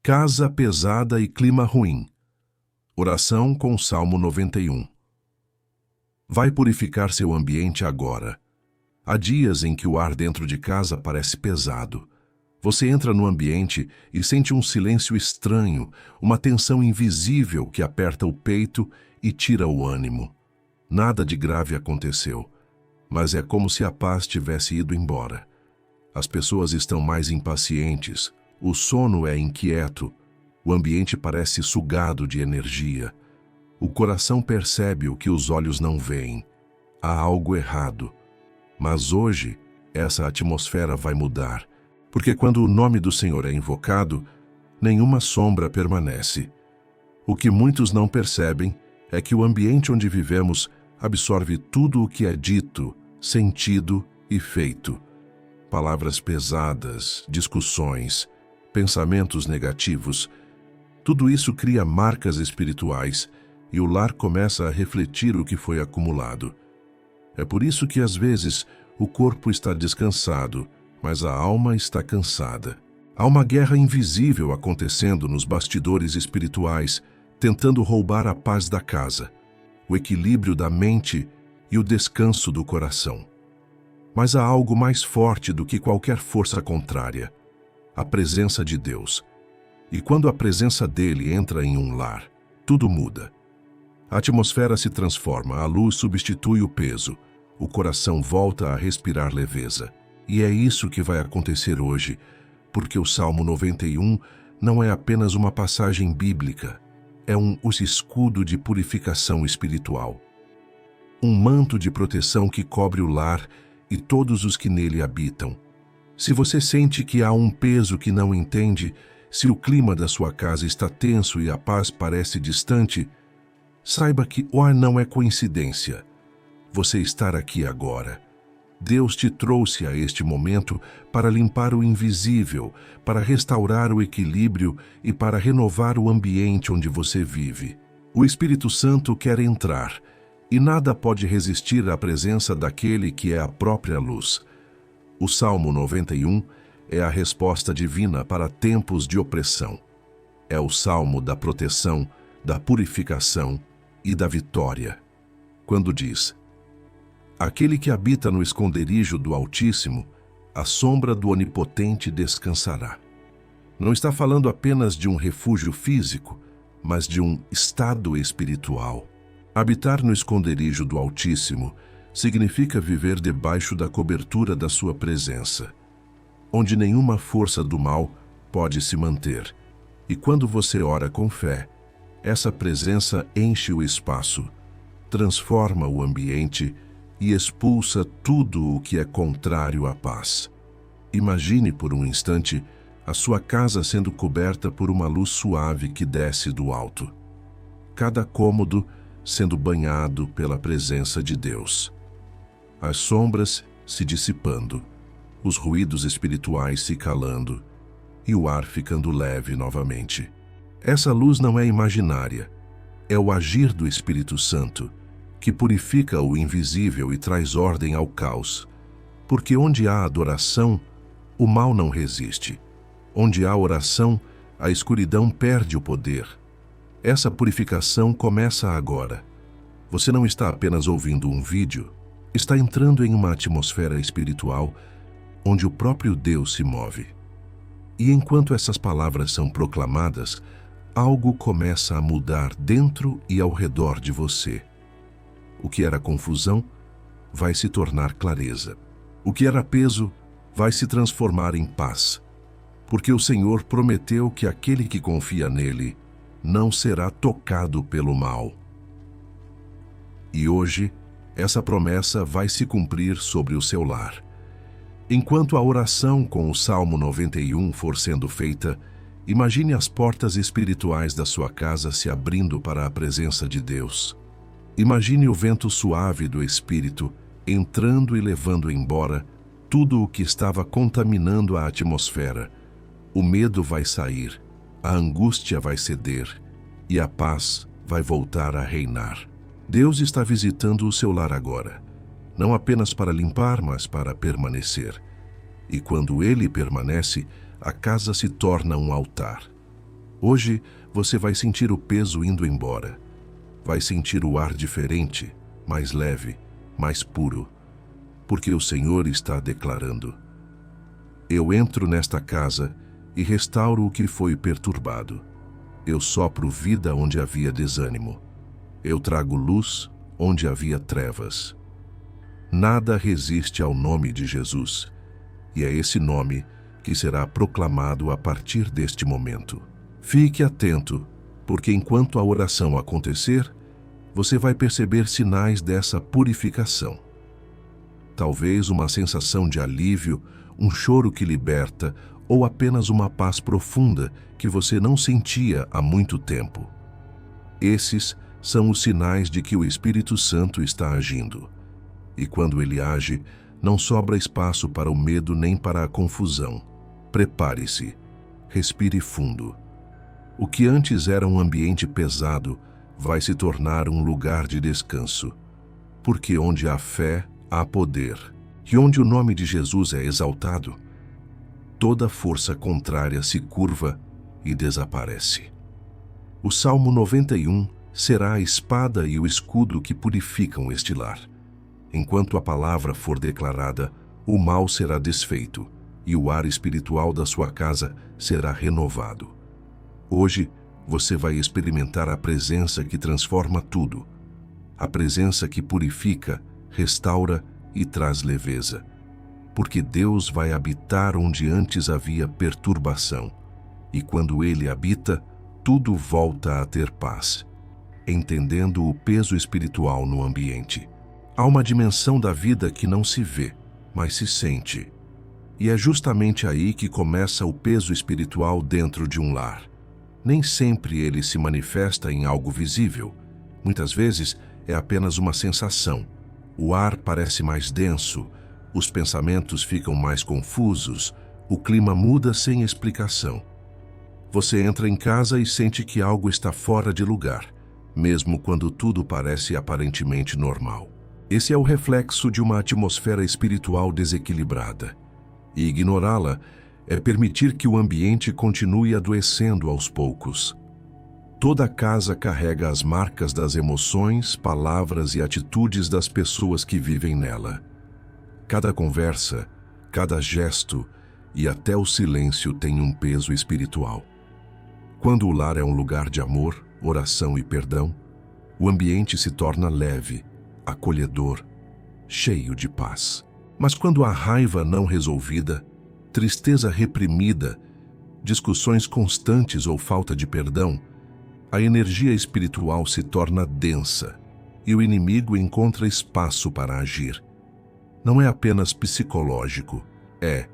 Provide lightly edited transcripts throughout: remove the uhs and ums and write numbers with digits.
Casa pesada e clima ruim. Oração com o Salmo 91. Vai purificar seu ambiente agora. Há dias em que o ar dentro de casa parece pesado. Você entra no ambiente e sente um silêncio estranho, uma tensão invisível que aperta o peito e tira o ânimo. Nada de grave aconteceu, mas é como se a paz tivesse ido embora. As pessoas estão mais impacientes, o sono é inquieto, o ambiente parece sugado de energia. O coração percebe o que os olhos não veem. Há algo errado. Mas hoje, essa atmosfera vai mudar, porque quando o nome do Senhor é invocado, nenhuma sombra permanece. O que muitos não percebem é que o ambiente onde vivemos absorve tudo o que é dito, sentido e feito. Palavras pesadas, discussões, pensamentos negativos. Tudo isso cria marcas espirituais e o lar começa a refletir o que foi acumulado. É por isso que às vezes o corpo está descansado, mas a alma está cansada. Há uma guerra invisível acontecendo nos bastidores espirituais, tentando roubar a paz da casa, o equilíbrio da mente e o descanso do coração. Mas há algo mais forte do que qualquer força contrária: a presença de Deus. E quando a presença dele entra em um lar, tudo muda. A atmosfera se transforma, a luz substitui o peso, o coração volta a respirar leveza. E é isso que vai acontecer hoje, porque o Salmo 91 não é apenas uma passagem bíblica, é um escudo de purificação espiritual. Um manto de proteção que cobre o lar e todos os que nele habitam. Se você sente que há um peso que não entende, se o clima da sua casa está tenso e a paz parece distante, saiba que não é coincidência você estar aqui agora. Deus te trouxe a este momento para limpar o invisível, para restaurar o equilíbrio e para renovar o ambiente onde você vive. O Espírito Santo quer entrar, e nada pode resistir à presença daquele que é a própria luz. O Salmo 91 é a resposta divina para tempos de opressão. É o salmo da proteção, da purificação e da vitória. Quando diz: aquele que habita no esconderijo do Altíssimo, à sombra do Onipotente descansará. Não está falando apenas de um refúgio físico, mas de um estado espiritual. Habitar no esconderijo do Altíssimo significa viver debaixo da cobertura da sua presença, onde nenhuma força do mal pode se manter. E quando você ora com fé, essa presença enche o espaço, transforma o ambiente e expulsa tudo o que é contrário à paz. Imagine por um instante a sua casa sendo coberta por uma luz suave que desce do alto. Cada cômodo sendo banhado pela presença de Deus. As sombras se dissipando, os ruídos espirituais se calando e o ar ficando leve novamente. Essa luz não é imaginária, é o agir do Espírito Santo, que purifica o invisível e traz ordem ao caos. Porque onde há adoração, o mal não resiste. Onde há oração, a escuridão perde o poder. Essa purificação começa agora. Você não está apenas ouvindo um vídeo, está entrando em uma atmosfera espiritual onde o próprio Deus se move. E enquanto essas palavras são proclamadas, algo começa a mudar dentro e ao redor de você. O que era confusão vai se tornar clareza. O que era peso vai se transformar em paz. Porque o Senhor prometeu que aquele que confia nele não será tocado pelo mal. E hoje, essa promessa vai se cumprir sobre o seu lar. Enquanto a oração com o Salmo 91 for sendo feita, imagine as portas espirituais da sua casa se abrindo para a presença de Deus. Imagine o vento suave do Espírito entrando e levando embora tudo o que estava contaminando a atmosfera. O medo vai sair, a angústia vai ceder e a paz vai voltar a reinar. Deus está visitando o seu lar agora, não apenas para limpar, mas para permanecer. E quando Ele permanece, a casa se torna um altar. Hoje você vai sentir o peso indo embora. Vai sentir o ar diferente, mais leve, mais puro, porque o Senhor está declarando: eu entro nesta casa e restauro o que foi perturbado. Eu sopro vida onde havia desânimo. Eu trago luz onde havia trevas. Nada resiste ao nome de Jesus, e é esse nome que será proclamado a partir deste momento. Fique atento, porque enquanto a oração acontecer, você vai perceber sinais dessa purificação. Talvez uma sensação de alívio, um choro que liberta, ou apenas uma paz profunda que você não sentia há muito tempo. Esses são os sinais de que o Espírito Santo está agindo. E quando ele age, não sobra espaço para o medo nem para a confusão. Prepare-se, respire fundo. O que antes era um ambiente pesado vai se tornar um lugar de descanso, porque onde há fé, há poder, e onde o nome de Jesus é exaltado, toda força contrária se curva e desaparece. O Salmo 91 será a espada e o escudo que purificam este lar. Enquanto a palavra for declarada, o mal será desfeito e o ar espiritual da sua casa será renovado. Hoje, você vai experimentar a presença que transforma tudo, a presença que purifica, restaura e traz leveza, porque Deus vai habitar onde antes havia perturbação, e quando Ele habita, tudo volta a ter paz, entendendo o peso espiritual no ambiente. Há uma dimensão da vida que não se vê, mas se sente. E é justamente aí que começa o peso espiritual dentro de um lar. Nem sempre ele se manifesta em algo visível. Muitas vezes é apenas uma sensação. O ar parece mais denso, os pensamentos ficam mais confusos, o clima muda sem explicação. Você entra em casa e sente que algo está fora de lugar, mesmo quando tudo parece aparentemente normal. Esse é o reflexo de uma atmosfera espiritual desequilibrada. E ignorá-la é permitir que o ambiente continue adoecendo aos poucos. Toda casa carrega as marcas das emoções, palavras e atitudes das pessoas que vivem nela. Cada conversa, cada gesto e até o silêncio tem um peso espiritual. Quando o lar é um lugar de amor, oração e perdão, o ambiente se torna leve, acolhedor, cheio de paz. Mas quando há raiva não resolvida, tristeza reprimida, discussões constantes ou falta de perdão, a energia espiritual se torna densa e o inimigo encontra espaço para agir. Não é apenas psicológico, é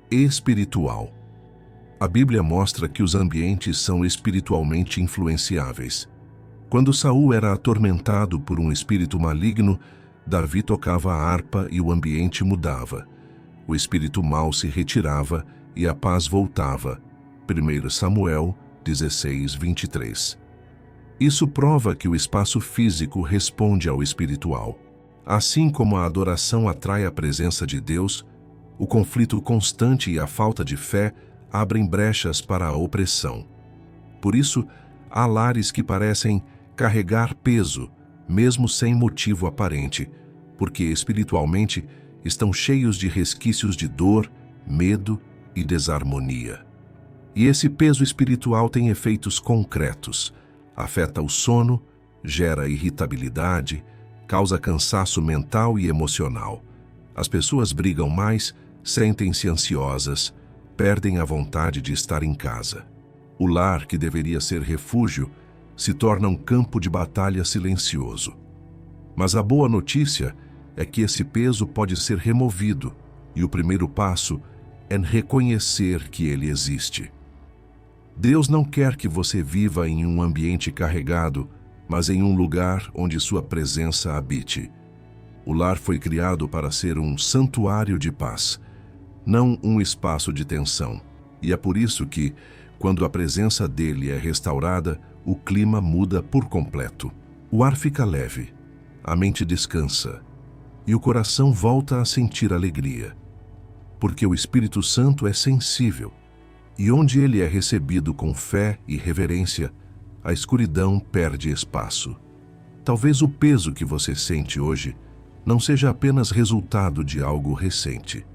espiritual. A Bíblia mostra que os ambientes são espiritualmente influenciáveis. Quando Saul era atormentado por um espírito maligno, Davi tocava a harpa e o ambiente mudava. O espírito mau se retirava e a paz voltava. 1 Samuel 16:23. Isso prova que o espaço físico responde ao espiritual. Assim como a adoração atrai a presença de Deus, o conflito constante e a falta de fé abrem brechas para a opressão. Por isso, há lares que parecem carregar peso, mesmo sem motivo aparente, porque espiritualmente estão cheios de resquícios de dor, medo e desarmonia. E esse peso espiritual tem efeitos concretos. Afeta o sono, gera irritabilidade, causa cansaço mental e emocional. As pessoas brigam mais, sentem-se ansiosas, perdem a vontade de estar em casa. O lar, que deveria ser refúgio, se torna um campo de batalha silencioso. Mas a boa notícia é que esse peso pode ser removido, e o primeiro passo é reconhecer que ele existe. Deus não quer que você viva em um ambiente carregado, mas em um lugar onde sua presença habite. O lar foi criado para ser um santuário de paz, não um espaço de tensão. E é por isso que, quando a presença dele é restaurada, o clima muda por completo. O ar fica leve, a mente descansa e o coração volta a sentir alegria. Porque o Espírito Santo é sensível. E onde ele é recebido com fé e reverência, a escuridão perde espaço. Talvez o peso que você sente hoje não seja apenas resultado de algo recente.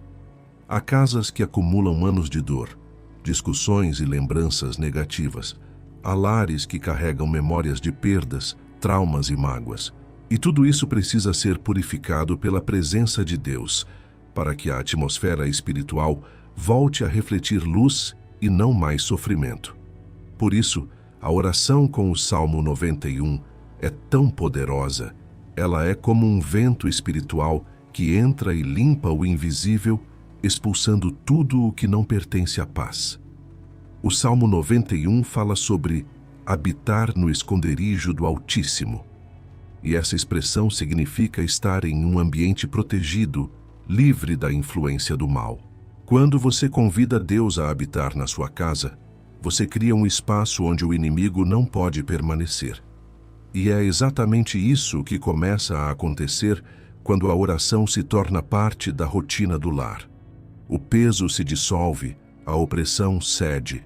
Há casas que acumulam anos de dor, discussões e lembranças negativas. Há lares que carregam memórias de perdas, traumas e mágoas. E tudo isso precisa ser purificado pela presença de Deus, para que a atmosfera espiritual volte a refletir luz e não mais sofrimento. Por isso, a oração com o Salmo 91 é tão poderosa. Ela é como um vento espiritual que entra e limpa o invisível, expulsando tudo o que não pertence à paz. O Salmo 91 fala sobre habitar no esconderijo do Altíssimo. E essa expressão significa estar em um ambiente protegido, livre da influência do mal. Quando você convida Deus a habitar na sua casa, você cria um espaço onde o inimigo não pode permanecer. E é exatamente isso que começa a acontecer quando a oração se torna parte da rotina do lar. O peso se dissolve, a opressão cede,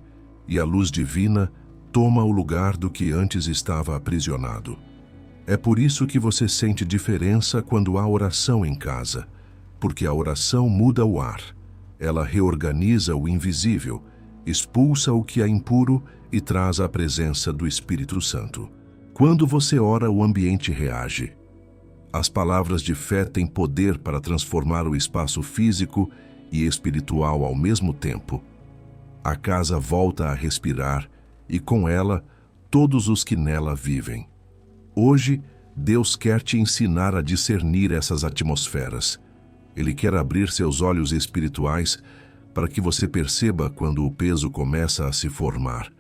e a luz divina toma o lugar do que antes estava aprisionado. É por isso que você sente diferença quando há oração em casa, porque a oração muda o ar. Ela reorganiza o invisível, expulsa o que é impuro e traz a presença do Espírito Santo. Quando você ora, o ambiente reage. As palavras de fé têm poder para transformar o espaço físico e espiritual ao mesmo tempo. A casa volta a respirar e, com ela, todos os que nela vivem. Hoje, Deus quer te ensinar a discernir essas atmosferas. Ele quer abrir seus olhos espirituais para que você perceba quando o peso começa a se formar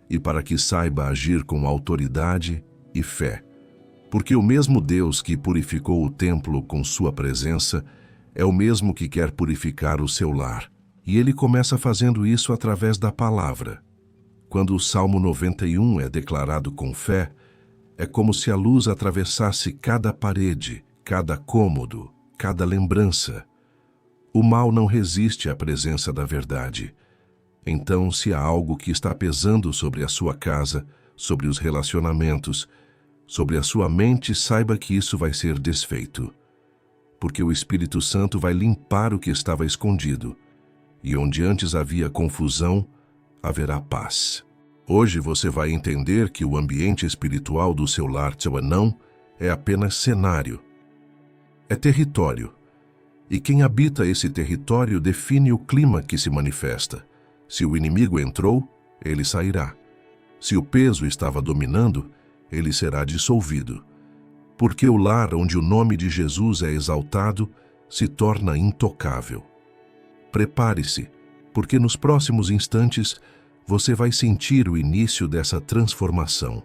e para que saiba agir com autoridade e fé. Porque o mesmo Deus que purificou o templo com sua presença é o mesmo que quer purificar o seu lar. E ele começa fazendo isso através da palavra. Quando o Salmo 91 é declarado com fé, é como se a luz atravessasse cada parede, cada cômodo, cada lembrança. O mal não resiste à presença da verdade. Então, se há algo que está pesando sobre a sua casa, sobre os relacionamentos, sobre a sua mente, saiba que isso vai ser desfeito. Porque o Espírito Santo vai limpar o que estava escondido. E onde antes havia confusão, haverá paz. Hoje você vai entender que o ambiente espiritual do seu lar não é apenas cenário. É território. E quem habita esse território define o clima que se manifesta. Se o inimigo entrou, ele sairá. Se o peso estava dominando, ele será dissolvido. Porque o lar onde o nome de Jesus é exaltado se torna intocável. Prepare-se, porque nos próximos instantes você vai sentir o início dessa transformação.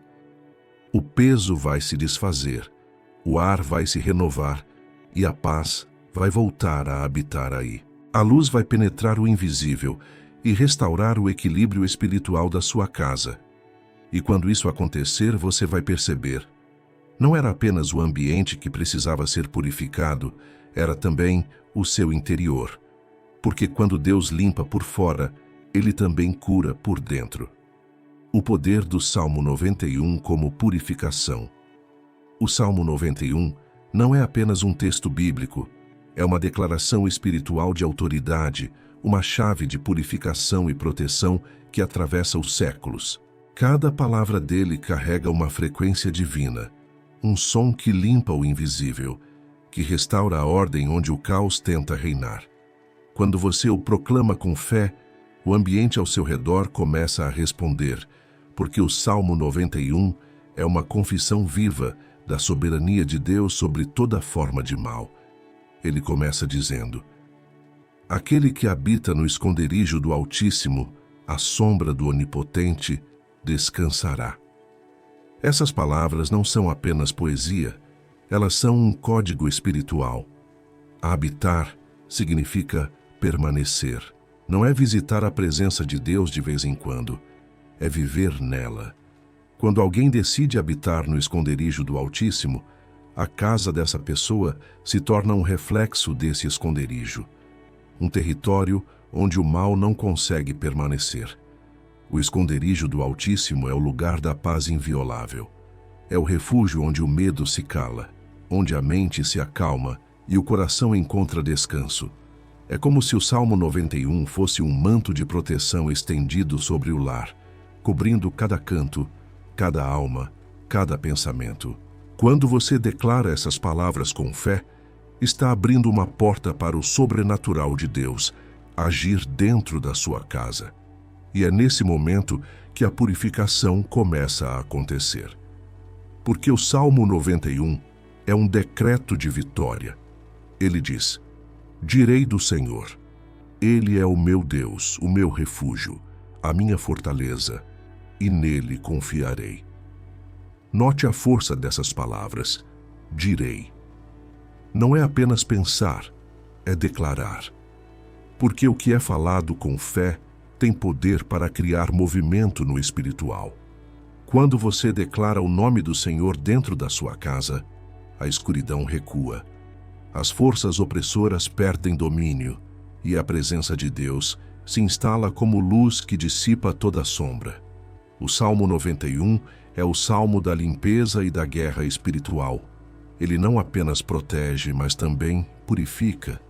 O peso vai se desfazer, o ar vai se renovar e a paz vai voltar a habitar aí. A luz vai penetrar o invisível e restaurar o equilíbrio espiritual da sua casa. E quando isso acontecer, você vai perceber. Não era apenas o ambiente que precisava ser purificado, era também o seu interior. Porque quando Deus limpa por fora, Ele também cura por dentro. O poder do Salmo 91 como purificação. O Salmo 91 não é apenas um texto bíblico, é uma declaração espiritual de autoridade, uma chave de purificação e proteção que atravessa os séculos. Cada palavra dele carrega uma frequência divina, um som que limpa o invisível, que restaura a ordem onde o caos tenta reinar. Quando você o proclama com fé, o ambiente ao seu redor começa a responder, porque o Salmo 91 é uma confissão viva da soberania de Deus sobre toda forma de mal. Ele começa dizendo: aquele que habita no esconderijo do Altíssimo, à sombra do Onipotente, descansará. Essas palavras não são apenas poesia, elas são um código espiritual. Habitar significa permanecer. Não é visitar a presença de Deus de vez em quando, é viver nela. Quando alguém decide habitar no esconderijo do Altíssimo, a casa dessa pessoa se torna um reflexo desse esconderijo. Um território onde o mal não consegue permanecer. O esconderijo do Altíssimo é o lugar da paz inviolável. É o refúgio onde o medo se cala, onde a mente se acalma e o coração encontra descanso. É como se o Salmo 91 fosse um manto de proteção estendido sobre o lar, cobrindo cada canto, cada alma, cada pensamento. Quando você declara essas palavras com fé, está abrindo uma porta para o sobrenatural de Deus agir dentro da sua casa. E é nesse momento que a purificação começa a acontecer. Porque o Salmo 91 é um decreto de vitória. Ele diz: direi do Senhor, Ele é o meu Deus, o meu refúgio, a minha fortaleza, e nele confiarei. Note a força dessas palavras, direi. Não é apenas pensar, é declarar. Porque o que é falado com fé tem poder para criar movimento no espiritual. Quando você declara o nome do Senhor dentro da sua casa, a escuridão recua. As forças opressoras perdem domínio e a presença de Deus se instala como luz que dissipa toda sombra. O Salmo 91 é o salmo da limpeza e da guerra espiritual. Ele não apenas protege, mas também purifica.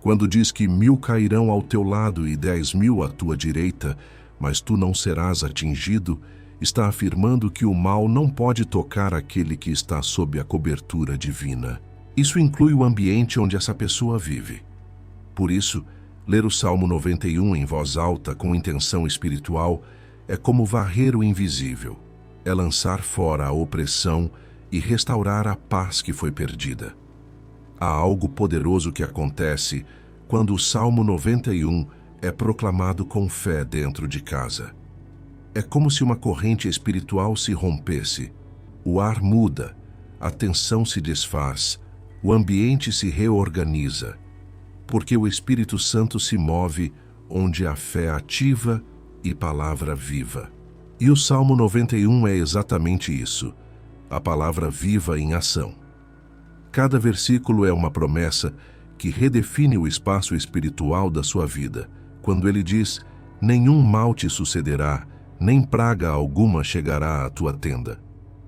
Quando diz que 1000 cairão ao teu lado e 10.000 à tua direita, mas tu não serás atingido, está afirmando que o mal não pode tocar aquele que está sob a cobertura divina. Isso inclui o ambiente onde essa pessoa vive. Por isso, ler o Salmo 91 em voz alta com intenção espiritual é como varrer o invisível, é lançar fora a opressão e restaurar a paz que foi perdida. Há algo poderoso que acontece quando o Salmo 91 é proclamado com fé dentro de casa. É como se uma corrente espiritual se rompesse, o ar muda, a tensão se desfaz, o ambiente se reorganiza, porque o Espírito Santo se move onde há fé ativa e palavra viva. E o Salmo 91 é exatamente isso, a palavra viva em ação. Cada versículo é uma promessa que redefine o espaço espiritual da sua vida, quando ele diz: nenhum mal te sucederá, nem praga alguma chegará à tua tenda.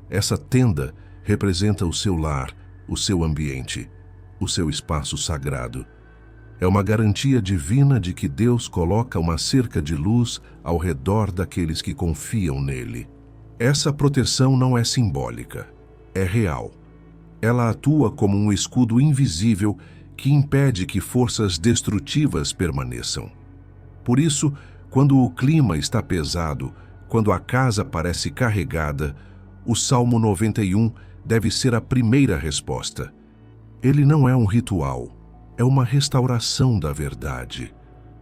Essa tenda representa o seu lar, o seu ambiente, o seu espaço sagrado. É uma garantia divina de que Deus coloca uma cerca de luz ao redor daqueles que confiam nele. Essa proteção não é simbólica, é real. Ela atua como um escudo invisível que impede que forças destrutivas permaneçam. Por isso, quando o clima está pesado, quando a casa parece carregada, o Salmo 91 deve ser a primeira resposta. Ele não é um ritual, é uma restauração da verdade.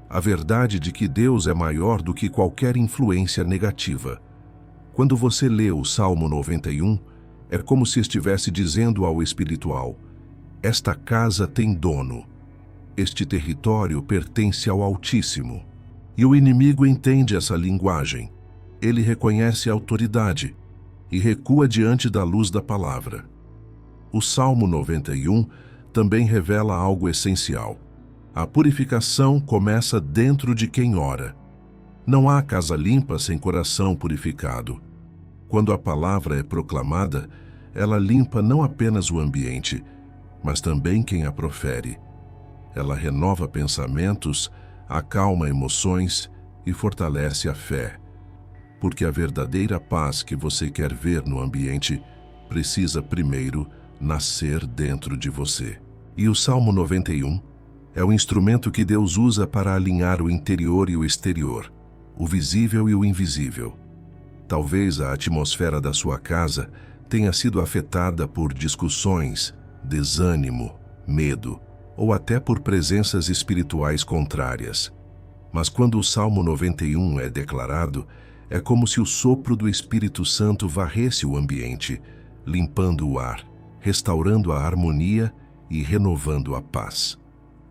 A verdade de que Deus é maior do que qualquer influência negativa. Quando você lê o Salmo 91, é como se estivesse dizendo ao espiritual: esta casa tem dono. Este território pertence ao Altíssimo. E o inimigo entende essa linguagem. Ele reconhece a autoridade e recua diante da luz da palavra. O Salmo 91 também revela algo essencial. A purificação começa dentro de quem ora. Não há casa limpa sem coração purificado. Quando a palavra é proclamada, ela limpa não apenas o ambiente, mas também quem a profere. Ela renova pensamentos, acalma emoções e fortalece a fé. Porque a verdadeira paz que você quer ver no ambiente precisa primeiro nascer dentro de você. E o Salmo 91 é o instrumento que Deus usa para alinhar o interior e o exterior, o visível e o invisível. Talvez a atmosfera da sua casa tenha sido afetada por discussões, desânimo, medo ou até por presenças espirituais contrárias. Mas quando o Salmo 91 é declarado, é como se o sopro do Espírito Santo varresse o ambiente, limpando o ar, restaurando a harmonia e renovando a paz.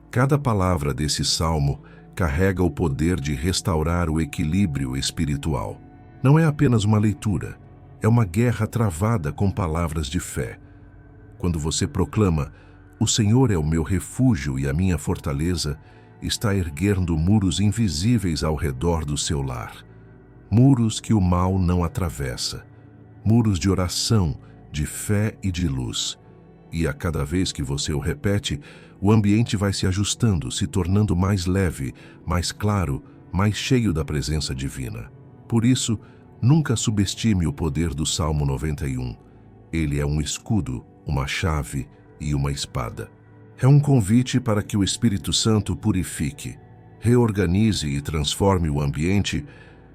Cada palavra desse salmo carrega o poder de restaurar o equilíbrio espiritual. Não é apenas uma leitura, é uma guerra travada com palavras de fé. Quando você proclama: o Senhor é o meu refúgio e a minha fortaleza, está erguendo muros invisíveis ao redor do seu lar. Muros que o mal não atravessa. Muros de oração, de fé e de luz. E a cada vez que você o repete, o ambiente vai se ajustando, se tornando mais leve, mais claro, mais cheio da presença divina. Por isso, nunca subestime o poder do Salmo 91. Ele é um escudo, uma chave e uma espada. É um convite para que o Espírito Santo purifique, reorganize e transforme o ambiente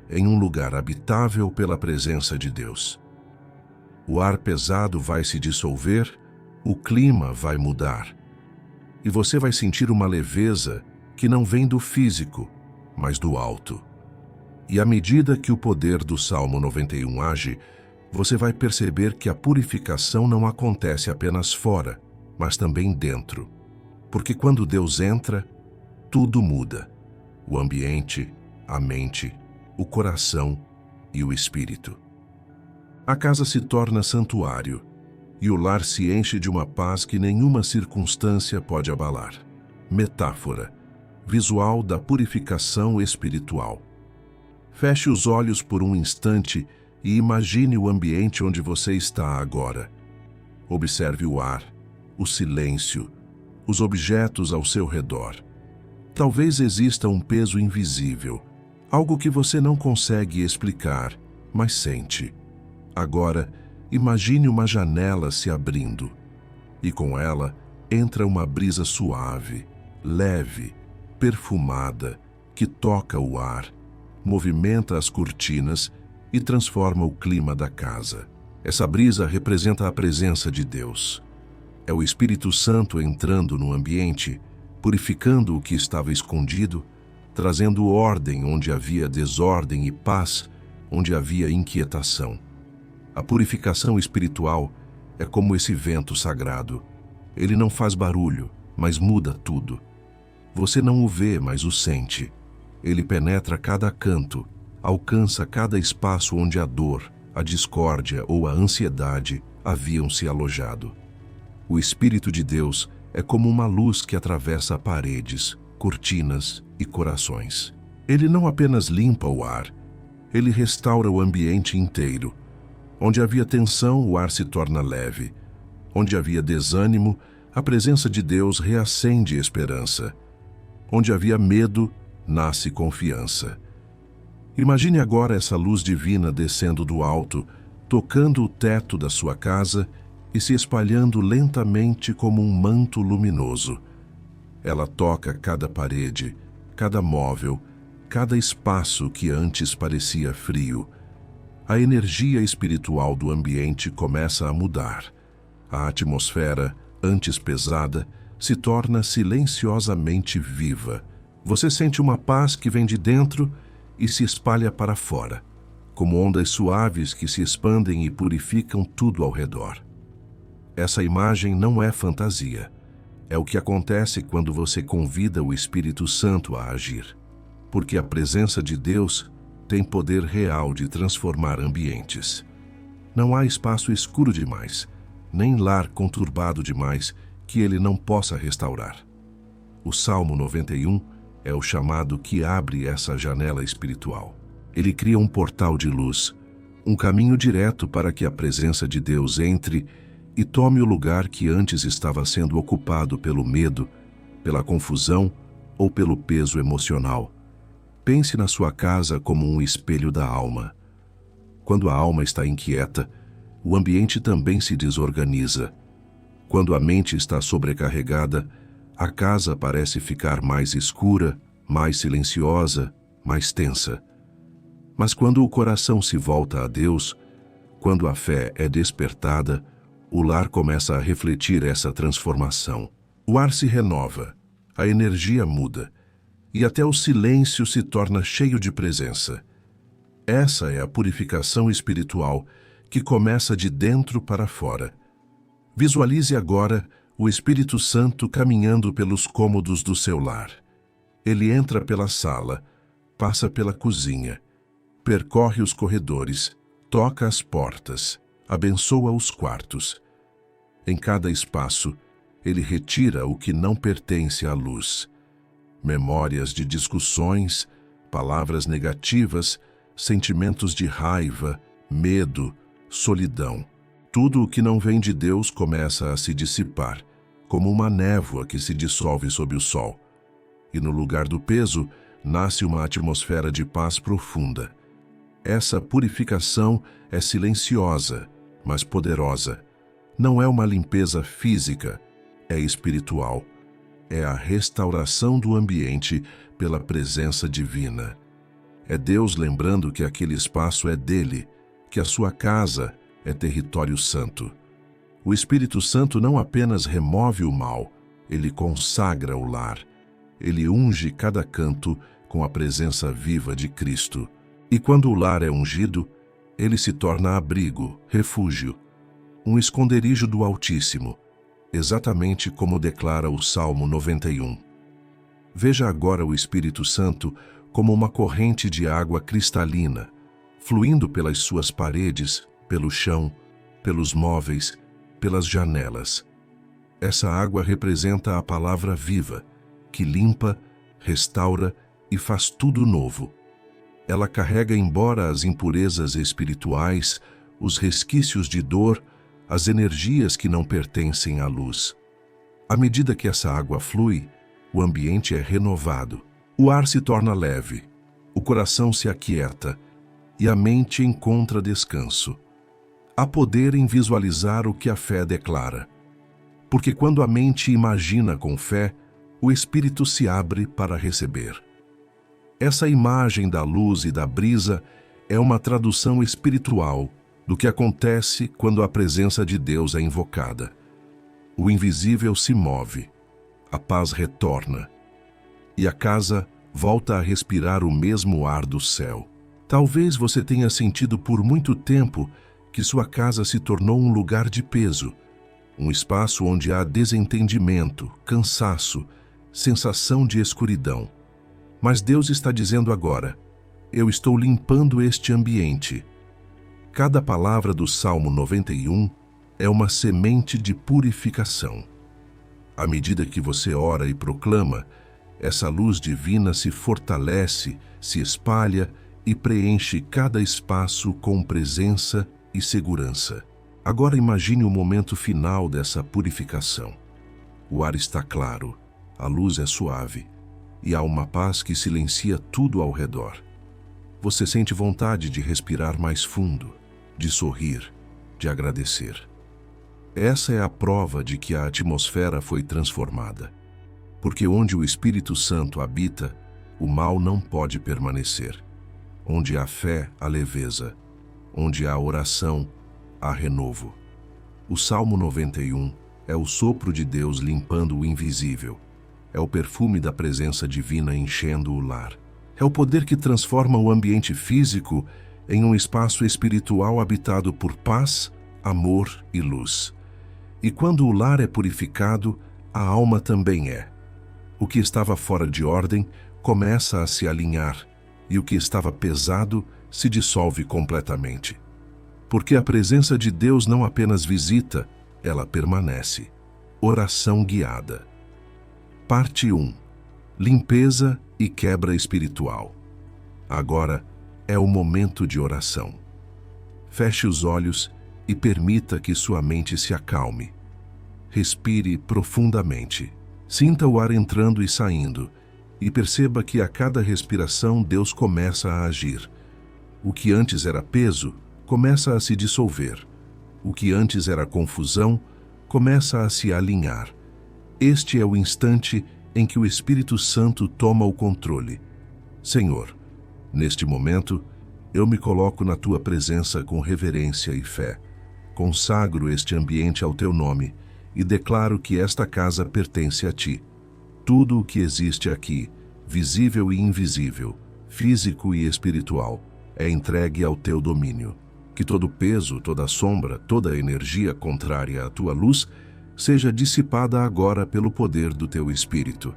em um lugar habitável pela presença de Deus. O ar pesado vai se dissolver, o clima vai mudar. E você vai sentir uma leveza que não vem do físico, mas do alto. E à medida que o poder do Salmo 91 age, você vai perceber que a purificação não acontece apenas fora, mas também dentro. Porque quando Deus entra, tudo muda. O ambiente, a mente, o coração e o espírito. A casa se torna santuário e o lar se enche de uma paz que nenhuma circunstância pode abalar. Metáfora, visual da purificação espiritual. Feche os olhos por um instante e imagine o ambiente onde você está agora. Observe o ar, o silêncio, os objetos ao seu redor. Talvez exista um peso invisível, algo que você não consegue explicar, mas sente. Agora, imagine uma janela se abrindo, e com ela entra uma brisa suave, leve, perfumada, que toca o ar, movimenta as cortinas e transforma o clima da casa. Essa brisa representa a presença de Deus. É o Espírito Santo entrando no ambiente, purificando o que estava escondido, trazendo ordem onde havia desordem e paz onde havia inquietação. A purificação espiritual é como esse vento sagrado. Ele não faz barulho, mas muda tudo. Você não o vê, mas o sente. Ele penetra cada canto, alcança cada espaço onde a dor, a discórdia ou a ansiedade haviam se alojado. O Espírito de Deus é como uma luz que atravessa paredes, cortinas e corações. Ele não apenas limpa o ar, ele restaura o ambiente inteiro. Onde havia tensão, o ar se torna leve. Onde havia desânimo, a presença de Deus reacende esperança. Onde havia medo, nasce confiança. Imagine agora essa luz divina descendo do alto, tocando o teto da sua casa e se espalhando lentamente como um manto luminoso. Ela toca cada parede, cada móvel, cada espaço que antes parecia frio. A energia espiritual do ambiente começa a mudar. A atmosfera, antes pesada, se torna silenciosamente viva. Você sente uma paz que vem de dentro e se espalha para fora, como ondas suaves que se expandem e purificam tudo ao redor. Essa imagem não é fantasia. É o que acontece quando você convida o Espírito Santo a agir. Porque a presença de Deus tem poder real de transformar ambientes. Não há espaço escuro demais, nem lar conturbado demais que ele não possa restaurar. O Salmo 91 é o chamado que abre essa janela espiritual. Ele cria um portal de luz, um caminho direto para que a presença de Deus entre e tome o lugar que antes estava sendo ocupado pelo medo, pela confusão ou pelo peso emocional. Pense na sua casa como um espelho da alma. Quando a alma está inquieta, o ambiente também se desorganiza. Quando a mente está sobrecarregada, a casa parece ficar mais escura, mais silenciosa, mais tensa. Mas quando o coração se volta a Deus, quando a fé é despertada, o lar começa a refletir essa transformação. O ar se renova, a energia muda, e até o silêncio se torna cheio de presença. Essa é a purificação espiritual que começa de dentro para fora. Visualize agora o Espírito Santo caminhando pelos cômodos do seu lar. Ele entra pela sala, passa pela cozinha, percorre os corredores, toca as portas, abençoa os quartos. Em cada espaço, ele retira o que não pertence à luz. memórias de discussões, palavras negativas, sentimentos de raiva, medo, solidão. Tudo o que não vem de Deus começa a se dissipar, como uma névoa que se dissolve sob o sol. E no lugar do peso, nasce uma atmosfera de paz profunda. Essa purificação é silenciosa, mas poderosa. Não é uma limpeza física, é espiritual. É a restauração do ambiente pela presença divina. É Deus lembrando que aquele espaço é dele, que a sua casa é território santo. O Espírito Santo não apenas remove o mal, ele consagra o lar. Ele unge cada canto com a presença viva de Cristo. E quando o lar é ungido, ele se torna abrigo, refúgio, um esconderijo do Altíssimo, exatamente como declara o Salmo 91. Veja agora o Espírito Santo como uma corrente de água cristalina, fluindo pelas suas paredes, pelo chão, pelos móveis, pelas janelas. Essa água representa a palavra viva, que limpa, restaura e faz tudo novo. Ela carrega embora as impurezas espirituais, os resquícios de dor, as energias que não pertencem à luz. À medida que essa água flui, o ambiente é renovado, o ar se torna leve, o coração se aquieta e a mente encontra descanso. Há poder em visualizar o que a fé declara, porque quando a mente imagina com fé, o espírito se abre para receber. Essa imagem da luz e da brisa é uma tradução espiritual do que acontece quando a presença de Deus é invocada. O invisível se move, a paz retorna, e a casa volta a respirar o mesmo ar do céu. Talvez você tenha sentido por muito tempo que sua casa se tornou um lugar de peso, um espaço onde há desentendimento, cansaço, sensação de escuridão. Mas Deus está dizendo agora: eu estou limpando este ambiente. Cada palavra do Salmo 91 é uma semente de purificação. À medida que você ora e proclama, essa luz divina se fortalece, se espalha e preenche cada espaço com presença e segurança. Agora imagine o momento final dessa purificação. O ar está claro, a luz é suave e há uma paz que silencia tudo ao redor. Você sente vontade de respirar mais fundo, de sorrir, de agradecer. Essa é a prova de que a atmosfera foi transformada. Porque onde o Espírito Santo habita, o mal não pode permanecer. Onde há fé, há leveza. Onde há oração, há renovo. O Salmo 91 é o sopro de Deus limpando o invisível. É o perfume da presença divina enchendo o lar. É o poder que transforma o ambiente físico em um espaço espiritual habitado por paz, amor e luz. E quando o lar é purificado, a alma também é. O que estava fora de ordem começa a se alinhar, e o que estava pesado se dissolve completamente. Porque a presença de Deus não apenas visita, ela permanece. Oração guiada. Parte 1. Limpeza e quebra espiritual. Agora é o momento de oração. Feche os olhos e permita que sua mente se acalme. Respire profundamente. Sinta o ar entrando e saindo e perceba que a cada respiração Deus começa a agir. O que antes era peso começa a se dissolver. O que antes era confusão começa a se alinhar. Este é o instante em que o Espírito Santo toma o controle. Senhor, neste momento, eu me coloco na Tua presença com reverência e fé. Consagro este ambiente ao Teu nome e declaro que esta casa pertence a Ti. Tudo o que existe aqui, visível e invisível, físico e espiritual, é entregue ao Teu domínio. Que todo peso, toda sombra, toda energia contrária à Tua luz seja dissipada agora pelo poder do Teu Espírito.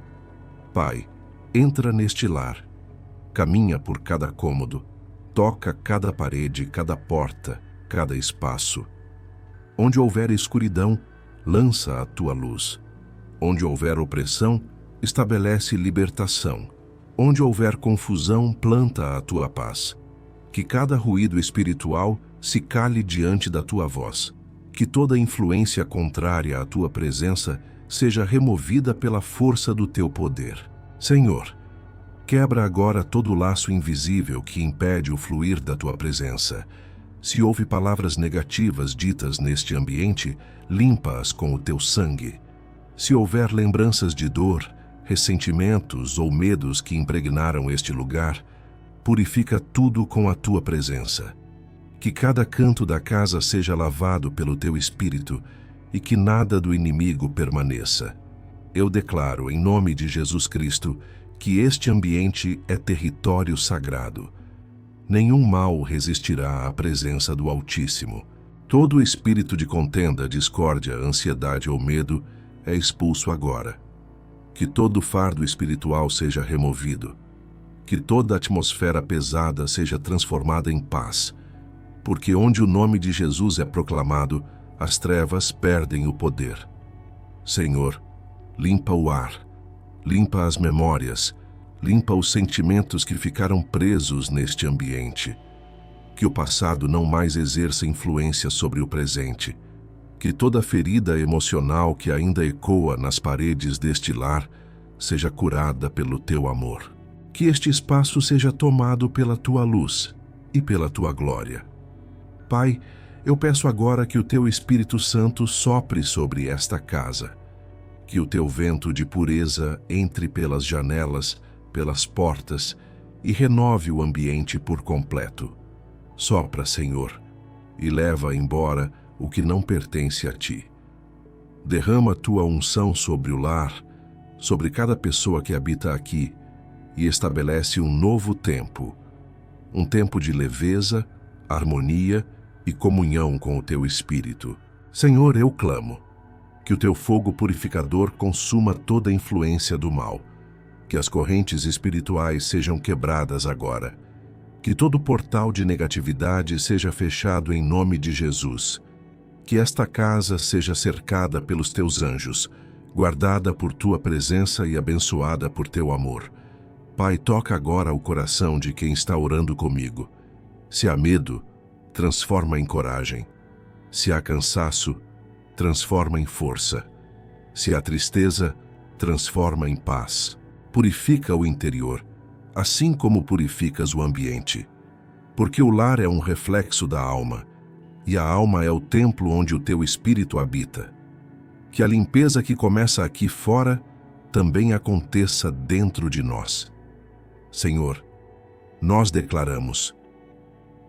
Pai, entra neste lar, caminha por cada cômodo, toca cada parede, cada porta, cada espaço. Onde houver escuridão, lança a Tua luz. Onde houver opressão, estabelece libertação. Onde houver confusão, planta a tua paz. Que cada ruído espiritual se cale diante da tua voz. Que toda influência contrária à tua presença seja removida pela força do teu poder. Senhor, quebra agora todo laço invisível que impede o fluir da tua presença. Se houve palavras negativas ditas neste ambiente, limpa-as com o teu sangue. Se houver lembranças de dor, ressentimentos ou medos que impregnaram este lugar, purifica tudo com a tua presença. Que cada canto da casa seja lavado pelo teu Espírito e que nada do inimigo permaneça. Eu declaro, em nome de Jesus Cristo, que este ambiente é território sagrado. Nenhum mal resistirá à presença do Altíssimo. Todo espírito de contenda, discórdia, ansiedade ou medo é expulso agora. Que todo fardo espiritual seja removido. Que toda atmosfera pesada seja transformada em paz. Porque onde o nome de Jesus é proclamado, as trevas perdem o poder. Senhor, limpa o ar, limpa as memórias, limpa os sentimentos que ficaram presos neste ambiente. Que o passado não mais exerça influência sobre o presente. Que toda ferida emocional que ainda ecoa nas paredes deste lar seja curada pelo teu amor. Que este espaço seja tomado pela tua luz e pela tua glória. Pai, eu peço agora que o teu Espírito Santo sopre sobre esta casa. Que o teu vento de pureza entre pelas janelas, pelas portas e renove o ambiente por completo. Sopra, Senhor, e leva embora o que não pertence a ti. Derrama tua unção sobre o lar, sobre cada pessoa que habita aqui, e estabelece um novo tempo, um tempo de leveza, harmonia e comunhão com o teu Espírito. Senhor, eu clamo, que o teu fogo purificador consuma toda a influência do mal, que as correntes espirituais sejam quebradas agora, que todo portal de negatividade seja fechado em nome de Jesus, que esta casa seja cercada pelos teus anjos, guardada por tua presença e abençoada por teu amor. Pai, toca agora o coração de quem está orando comigo. Se há medo, transforma em coragem. Se há cansaço, transforma em força. Se há tristeza, transforma em paz. Purifica o interior, assim como purificas o ambiente. Porque o lar é um reflexo da alma, e a alma é o templo onde o teu Espírito habita. Que a limpeza que começa aqui fora também aconteça dentro de nós. Senhor, nós declaramos: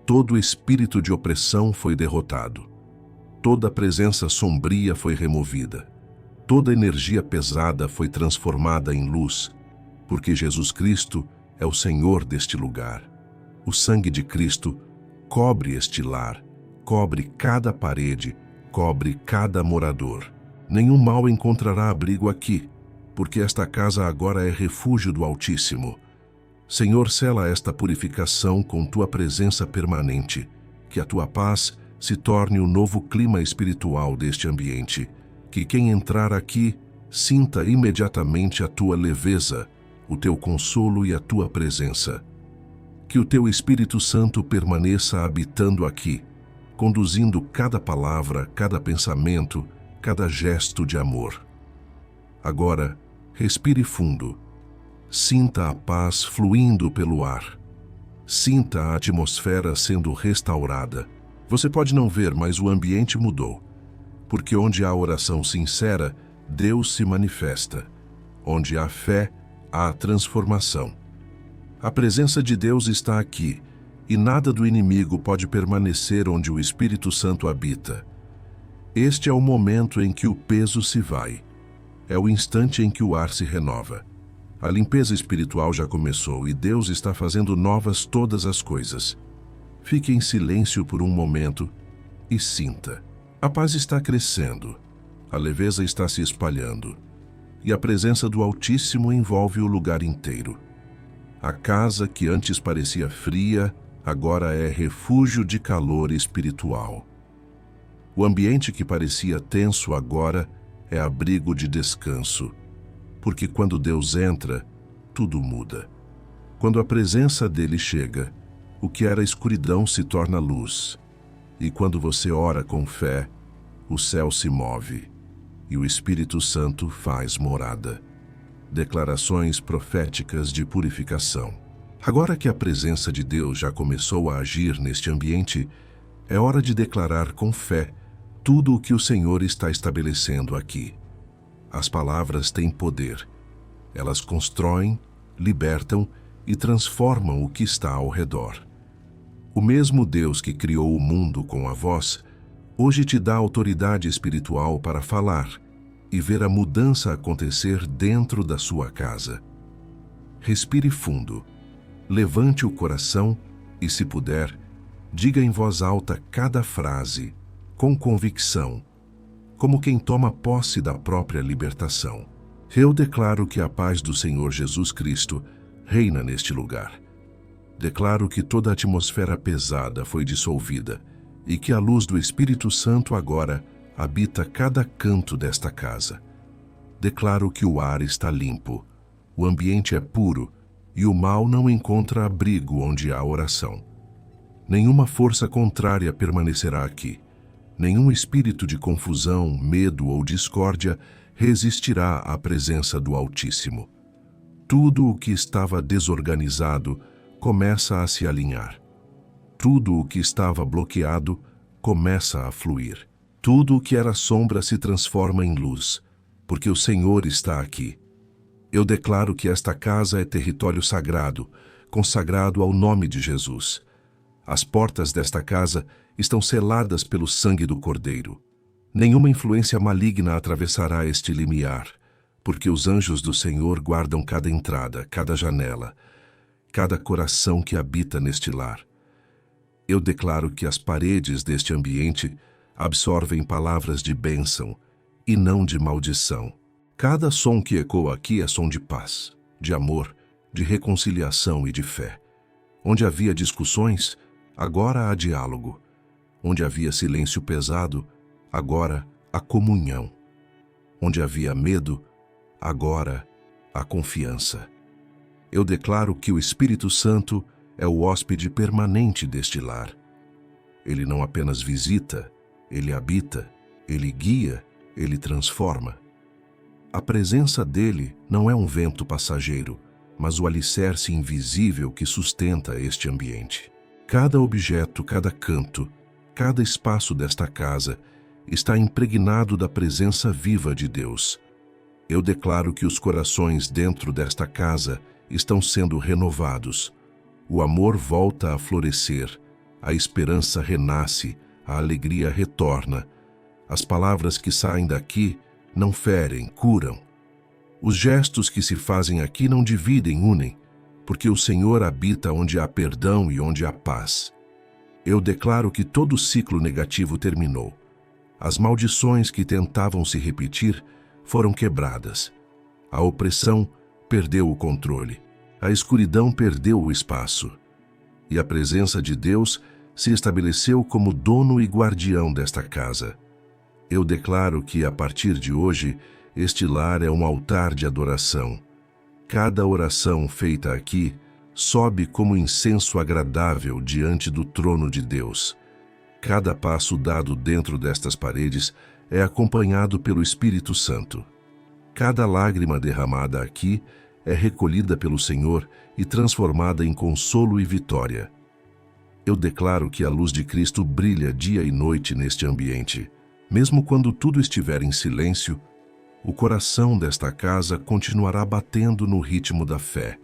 todo espírito de opressão foi derrotado, toda presença sombria foi removida, toda energia pesada foi transformada em luz, porque Jesus Cristo é o Senhor deste lugar. O sangue de Cristo cobre este lar, cobre cada parede, cobre cada morador. Nenhum mal encontrará abrigo aqui, porque esta casa agora é refúgio do Altíssimo. Senhor, sela esta purificação com tua presença permanente, que a tua paz se torne o novo clima espiritual deste ambiente, que quem entrar aqui sinta imediatamente a tua leveza, o teu consolo e a tua presença. Que o teu Espírito Santo permaneça habitando aqui, conduzindo cada palavra, cada pensamento, cada gesto de amor. Agora, respire fundo. Sinta a paz fluindo pelo ar. Sinta a atmosfera sendo restaurada. Você pode não ver, mas o ambiente mudou. Porque onde há oração sincera, Deus se manifesta. Onde há fé, há transformação. A presença de Deus está aqui, e nada do inimigo pode permanecer onde o Espírito Santo habita. Este é o momento em que o peso se vai. É o instante em que o ar se renova. A limpeza espiritual já começou e Deus está fazendo novas todas as coisas. Fique em silêncio por um momento e sinta. A paz está crescendo, a leveza está se espalhando, e a presença do Altíssimo envolve o lugar inteiro. A casa que antes parecia fria, agora é refúgio de calor espiritual. O ambiente que parecia tenso agora é abrigo de descanso. porque quando Deus entra, tudo muda. Quando a presença dele chega, o que era escuridão se torna luz. E quando você ora com fé, o céu se move e o Espírito Santo faz morada. Declarações proféticas de purificação. Agora que a presença de Deus já começou a agir neste ambiente, é hora de declarar com fé tudo o que o Senhor está estabelecendo aqui. As palavras têm poder. Elas constroem, libertam e transformam o que está ao redor. O mesmo Deus que criou o mundo com a voz, hoje te dá autoridade espiritual para falar e ver a mudança acontecer dentro da sua casa. Respire fundo, levante o coração e, se puder, diga em voz alta cada frase, com convicção, como quem toma posse da própria libertação. Eu declaro que a paz do Senhor Jesus Cristo reina neste lugar. Declaro que toda a atmosfera pesada foi dissolvida e que a luz do Espírito Santo agora habita cada canto desta casa. Declaro que o ar está limpo, o ambiente é puro e o mal não encontra abrigo onde há oração. Nenhuma força contrária permanecerá aqui. Nenhum espírito de confusão, medo ou discórdia resistirá à presença do Altíssimo. Tudo o que estava desorganizado começa a se alinhar. Tudo o que estava bloqueado começa a fluir. Tudo o que era sombra se transforma em luz, porque o Senhor está aqui. Eu declaro que esta casa é território sagrado, consagrado ao nome de Jesus. As portas desta casa estão seladas pelo sangue do Cordeiro. Nenhuma influência maligna atravessará este limiar, porque os anjos do Senhor guardam cada entrada, cada janela, cada coração que habita neste lar. Eu declaro que as paredes deste ambiente absorvem palavras de bênção e não de maldição. Cada som que ecoa aqui é som de paz, de amor, de reconciliação e de fé. Onde havia discussões, agora há diálogo. Onde havia silêncio pesado, agora há comunhão. Onde havia medo, agora há confiança. Eu declaro que o Espírito Santo é o hóspede permanente deste lar. Ele não apenas visita, ele habita, ele guia, ele transforma. A presença dele não é um vento passageiro, mas o alicerce invisível que sustenta este ambiente. Cada objeto, cada canto, cada espaço desta casa está impregnado da presença viva de Deus. Eu declaro que os corações dentro desta casa estão sendo renovados. O amor volta a florescer, a esperança renasce, a alegria retorna. As palavras que saem daqui não ferem, curam. Os gestos que se fazem aqui não dividem, unem, porque o Senhor habita onde há perdão e onde há paz. Eu declaro que todo ciclo negativo terminou. As maldições que tentavam se repetir foram quebradas. A opressão perdeu o controle. A escuridão perdeu o espaço. E a presença de Deus se estabeleceu como dono e guardião desta casa. Eu declaro que, a partir de hoje, este lar é um altar de adoração. Cada oração feita aqui sobe como incenso agradável diante do trono de Deus. Cada passo dado dentro destas paredes é acompanhado pelo Espírito Santo. Cada lágrima derramada aqui é recolhida pelo Senhor e transformada em consolo e vitória. Eu declaro que a luz de Cristo brilha dia e noite neste ambiente. Mesmo quando tudo estiver em silêncio, o coração desta casa continuará batendo no ritmo da fé.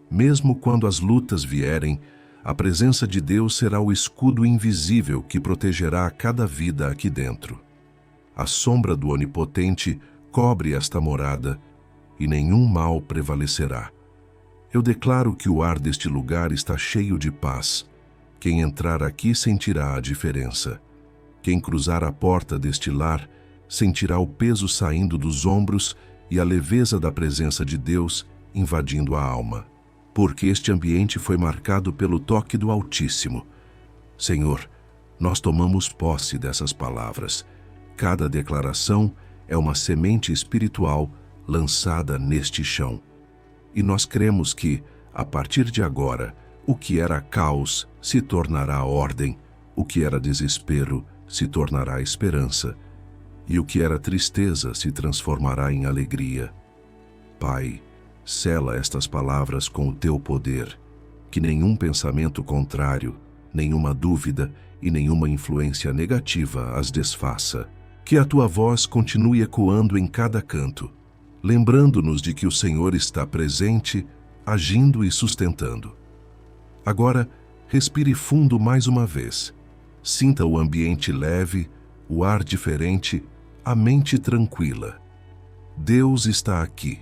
Mesmo quando as lutas vierem, a presença de Deus será o escudo invisível que protegerá cada vida aqui dentro. A sombra do Onipotente cobre esta morada e nenhum mal prevalecerá. Eu declaro que o ar deste lugar está cheio de paz. Quem entrar aqui sentirá a diferença. Quem cruzar a porta deste lar sentirá o peso saindo dos ombros e a leveza da presença de Deus invadindo a alma. Porque este ambiente foi marcado pelo toque do Altíssimo. Senhor, nós tomamos posse dessas palavras. Cada declaração é uma semente espiritual lançada neste chão. E nós cremos que, a partir de agora, o que era caos se tornará ordem, o que era desespero se tornará esperança, e o que era tristeza se transformará em alegria. Pai, sela estas palavras com o teu poder, que nenhum pensamento contrário, nenhuma dúvida e nenhuma influência negativa as desfaça. Que a tua voz continue ecoando em cada canto, lembrando-nos de que o Senhor está presente, agindo e sustentando. Agora, respire fundo mais uma vez. Sinta o ambiente leve, o ar diferente, a mente tranquila. Deus está aqui.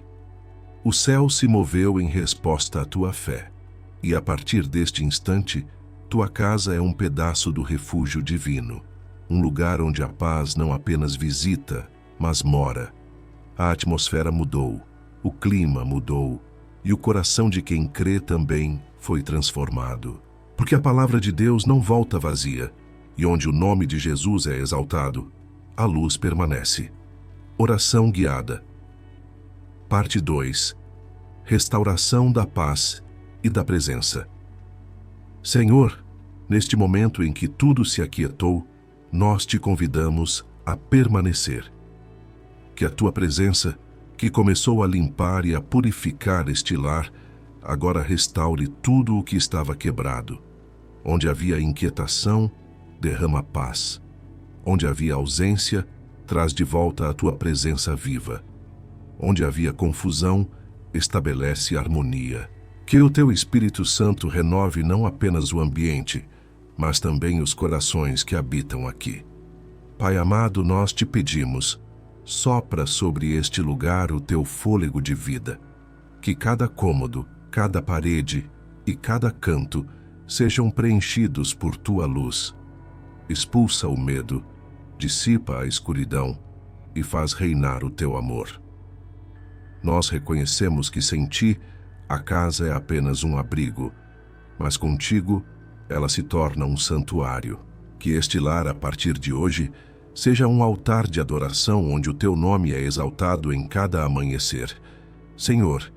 O céu se moveu em resposta à tua fé. E a partir deste instante, tua casa é um pedaço do refúgio divino. Um lugar onde a paz não apenas visita, mas mora. A atmosfera mudou, o clima mudou, e o coração de quem crê também foi transformado. Porque a palavra de Deus não volta vazia, e onde o nome de Jesus é exaltado, a luz permanece. Oração guiada. Parte 2. Restauração da paz e da presença. Senhor, neste momento em que tudo se aquietou, nós te convidamos a permanecer. Que a tua presença, que começou a limpar e a purificar este lar, agora restaure tudo o que estava quebrado. Onde havia inquietação, derrama paz. Onde havia ausência, traz de volta a tua presença viva. Onde havia confusão, estabelece harmonia. Que o teu Espírito Santo renove não apenas o ambiente, mas também os corações que habitam aqui. Pai amado, nós te pedimos, sopra sobre este lugar o teu fôlego de vida. Que cada cômodo, cada parede e cada canto sejam preenchidos por tua luz. Expulsa o medo, dissipa a escuridão e faz reinar o teu amor. Nós reconhecemos que sem ti a casa é apenas um abrigo, mas contigo ela se torna um santuário. Que este lar, a partir de hoje, seja um altar de adoração onde o teu nome é exaltado em cada amanhecer. Senhor,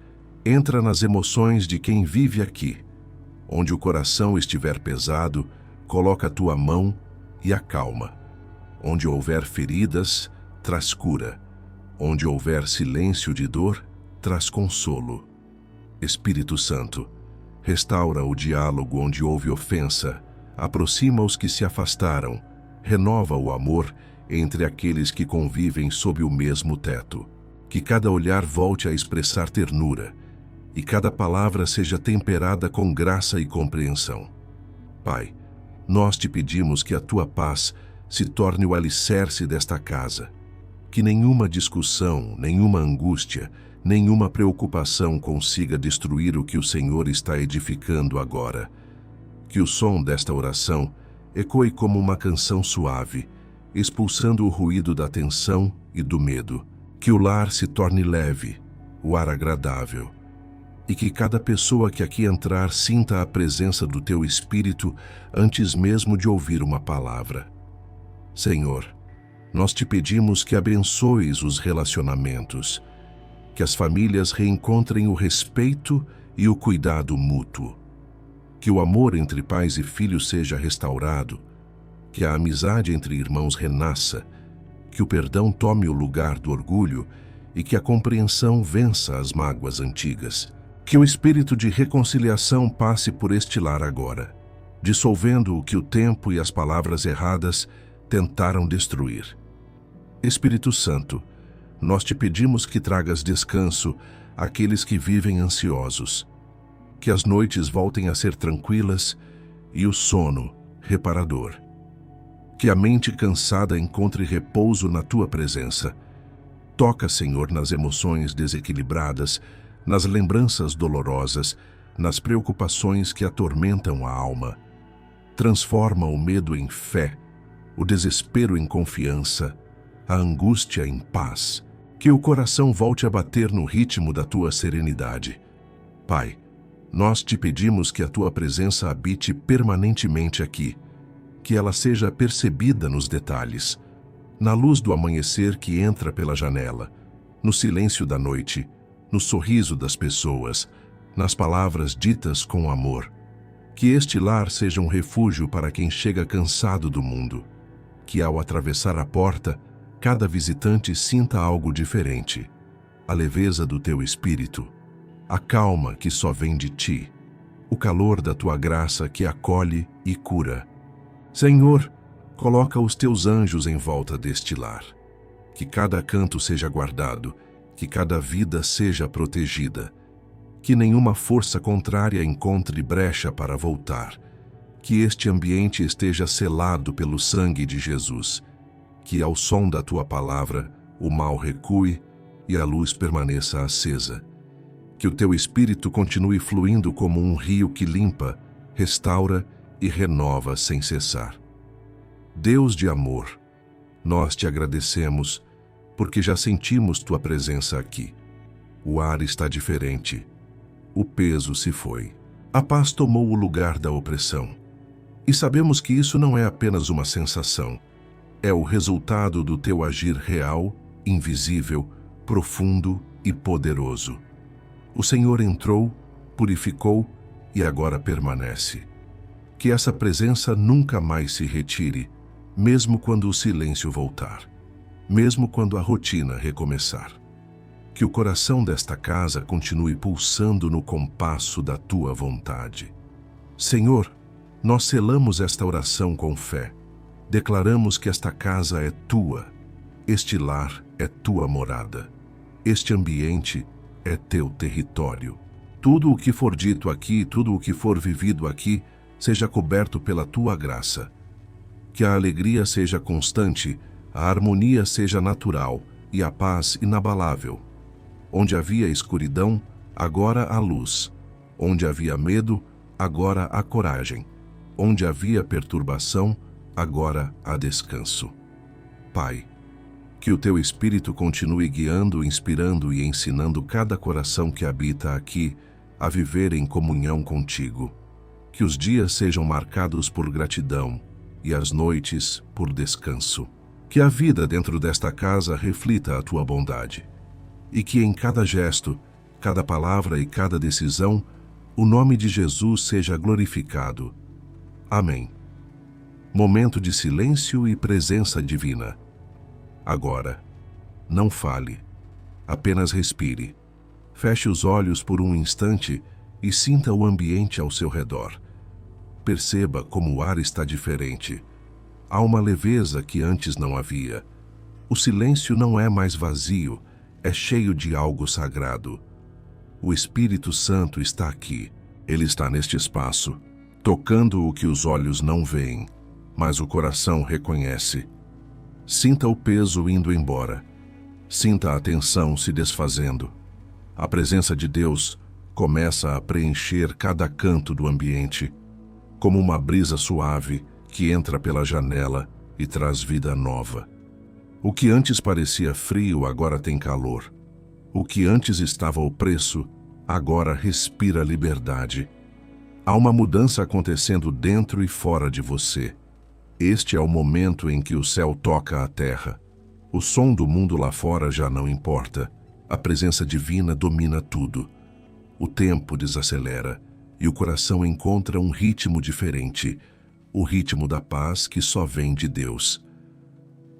entra nas emoções de quem vive aqui. Onde o coração estiver pesado, coloca a tua mão e acalma. Onde houver feridas, traz cura. Onde houver silêncio de dor, traz consolo. Espírito Santo, restaura o diálogo onde houve ofensa, aproxima os que se afastaram, renova o amor entre aqueles que convivem sob o mesmo teto. Que cada olhar volte a expressar ternura e cada palavra seja temperada com graça e compreensão. Pai, nós te pedimos que a tua paz se torne o alicerce desta casa. Que nenhuma discussão, nenhuma angústia, nenhuma preocupação consiga destruir o que o Senhor está edificando agora. Que o som desta oração ecoe como uma canção suave, expulsando o ruído da tensão e do medo. Que o lar se torne leve, o ar agradável. E que cada pessoa que aqui entrar sinta a presença do teu Espírito antes mesmo de ouvir uma palavra. Senhor, nós te pedimos que abençoes os relacionamentos, que as famílias reencontrem o respeito e o cuidado mútuo, que o amor entre pais e filhos seja restaurado, que a amizade entre irmãos renasça, que o perdão tome o lugar do orgulho e que a compreensão vença as mágoas antigas. Que o espírito de reconciliação passe por este lar agora, dissolvendo o que o tempo e as palavras erradas tentaram destruir. Espírito Santo, nós te pedimos que tragas descanso àqueles que vivem ansiosos, que as noites voltem a ser tranquilas e o sono reparador. Que a mente cansada encontre repouso na tua presença. Toca, Senhor, nas emoções desequilibradas, nas lembranças dolorosas, nas preocupações que atormentam a alma. Transforma o medo em fé, o desespero em confiança, a angústia em paz. Que o coração volte a bater no ritmo da tua serenidade. Pai, nós te pedimos que a tua presença habite permanentemente aqui, que ela seja percebida nos detalhes, na luz do amanhecer que entra pela janela, no silêncio da noite, no sorriso das pessoas, nas palavras ditas com amor. Que este lar seja um refúgio para quem chega cansado do mundo. Que ao atravessar a porta, cada visitante sinta algo diferente. A leveza do teu espírito, a calma que só vem de ti, o calor da tua graça que acolhe e cura. Senhor, coloca os teus anjos em volta deste lar. Que cada canto seja guardado, que cada vida seja protegida. Que nenhuma força contrária encontre brecha para voltar. Que este ambiente esteja selado pelo sangue de Jesus. Que ao som da tua palavra o mal recue e a luz permaneça acesa. Que o teu espírito continue fluindo como um rio que limpa, restaura e renova sem cessar. Deus de amor, nós te agradecemos porque já sentimos tua presença aqui. O ar está diferente. O peso se foi. A paz tomou o lugar da opressão. E sabemos que isso não é apenas uma sensação. É o resultado do teu agir real, invisível, profundo e poderoso. O Senhor entrou, purificou e agora permanece. Que essa presença nunca mais se retire, mesmo quando o silêncio voltar, mesmo quando a rotina recomeçar. Que o coração desta casa continue pulsando no compasso da tua vontade. Senhor, nós selamos esta oração com fé. Declaramos que esta casa é tua, este lar é tua morada, este ambiente é teu território. Tudo o que for dito aqui, tudo o que for vivido aqui, seja coberto pela tua graça. Que a alegria seja constante, a harmonia seja natural e a paz inabalável. Onde havia escuridão, agora há luz. Onde havia medo, agora há coragem. Onde havia perturbação, agora há descanso. Pai, que o teu Espírito continue guiando, inspirando e ensinando cada coração que habita aqui a viver em comunhão contigo. Que os dias sejam marcados por gratidão e as noites por descanso. Que a vida dentro desta casa reflita a tua bondade. E que em cada gesto, cada palavra e cada decisão, o nome de Jesus seja glorificado. Amém. Momento de silêncio e presença divina. Agora, não fale, apenas respire. Feche os olhos por um instante e sinta o ambiente ao seu redor. Perceba como o ar está diferente. Há uma leveza que antes não havia. O silêncio não é mais vazio, é cheio de algo sagrado. O Espírito Santo está aqui. Ele está neste espaço, tocando o que os olhos não veem, mas o coração reconhece. Sinta o peso indo embora. Sinta a tensão se desfazendo. A presença de Deus começa a preencher cada canto do ambiente, como uma brisa suave que entra pela janela e traz vida nova. O que antes parecia frio agora tem calor. O que antes estava opresso agora respira liberdade. Há uma mudança acontecendo dentro e fora de você. Este é o momento em que o céu toca a terra. O som do mundo lá fora já não importa. A presença divina domina tudo. O tempo desacelera e o coração encontra um ritmo diferente, o ritmo da paz que só vem de Deus.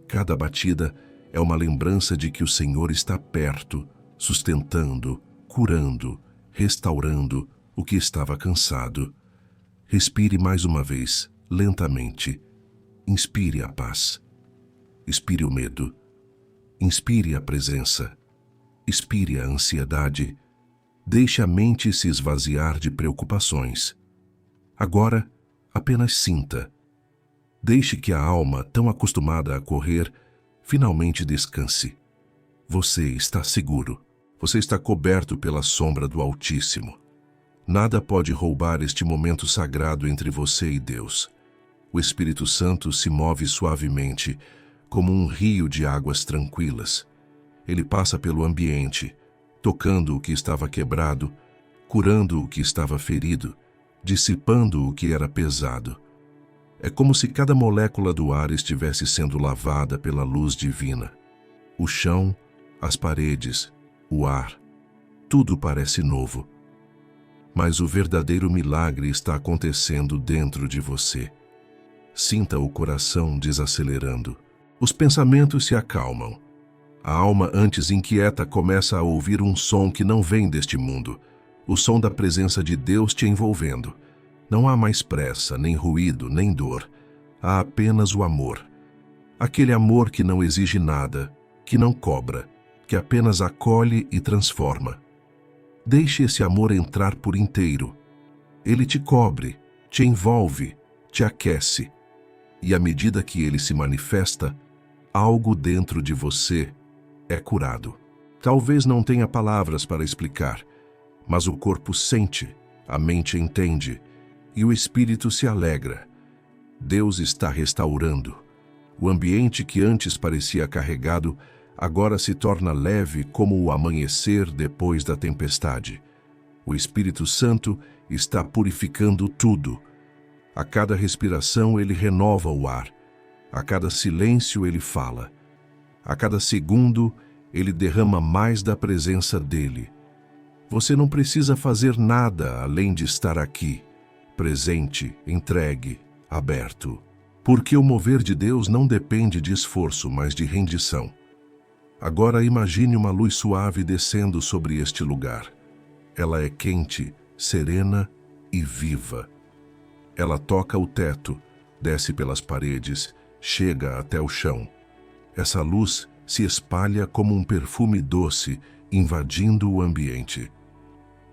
Cada batida é uma lembrança de que o Senhor está perto, sustentando, curando, restaurando o que estava cansado. Respire mais uma vez, lentamente. Inspire a paz. Expire o medo. Inspire a presença. Expire a ansiedade. Deixe a mente se esvaziar de preocupações. Agora, apenas sinta. Deixe que a alma, tão acostumada a correr, finalmente descanse. Você está seguro. Você está coberto pela sombra do Altíssimo. Nada pode roubar este momento sagrado entre você e Deus. O Espírito Santo se move suavemente, como um rio de águas tranquilas. Ele passa pelo ambiente, tocando o que estava quebrado, curando o que estava ferido, dissipando o que era pesado. É como se cada molécula do ar estivesse sendo lavada pela luz divina. O chão, As paredes, o ar, tudo parece novo. Mas o verdadeiro milagre está acontecendo dentro de você. Sinta o coração desacelerando. Os pensamentos se acalmam. A alma antes inquieta começa a ouvir um som que não vem deste mundo. O som da presença de Deus te envolvendo. Não há mais pressa, nem ruído, nem dor. Há apenas o amor. Aquele amor que não exige nada, que não cobra, que apenas acolhe e transforma. Deixe esse amor entrar por inteiro. Ele te cobre, te envolve, te aquece. E à medida que ele se manifesta, algo dentro de você é curado. Talvez não tenha palavras para explicar, mas o corpo sente, a mente entende e o espírito se alegra. Deus está restaurando. O ambiente que antes parecia carregado, agora se torna leve como o amanhecer depois da tempestade. O Espírito Santo está purificando tudo. A cada respiração ele renova o ar. A cada silêncio ele fala. A cada segundo ele derrama mais da presença dele. Você não precisa fazer nada além de estar aqui, presente, entregue, aberto. Porque o mover de Deus não depende de esforço, mas de rendição. Agora imagine uma luz suave descendo sobre este lugar. Ela é quente, serena e viva. Ela toca o teto, desce pelas paredes, chega até o chão. Essa luz se espalha como um perfume doce, invadindo o ambiente.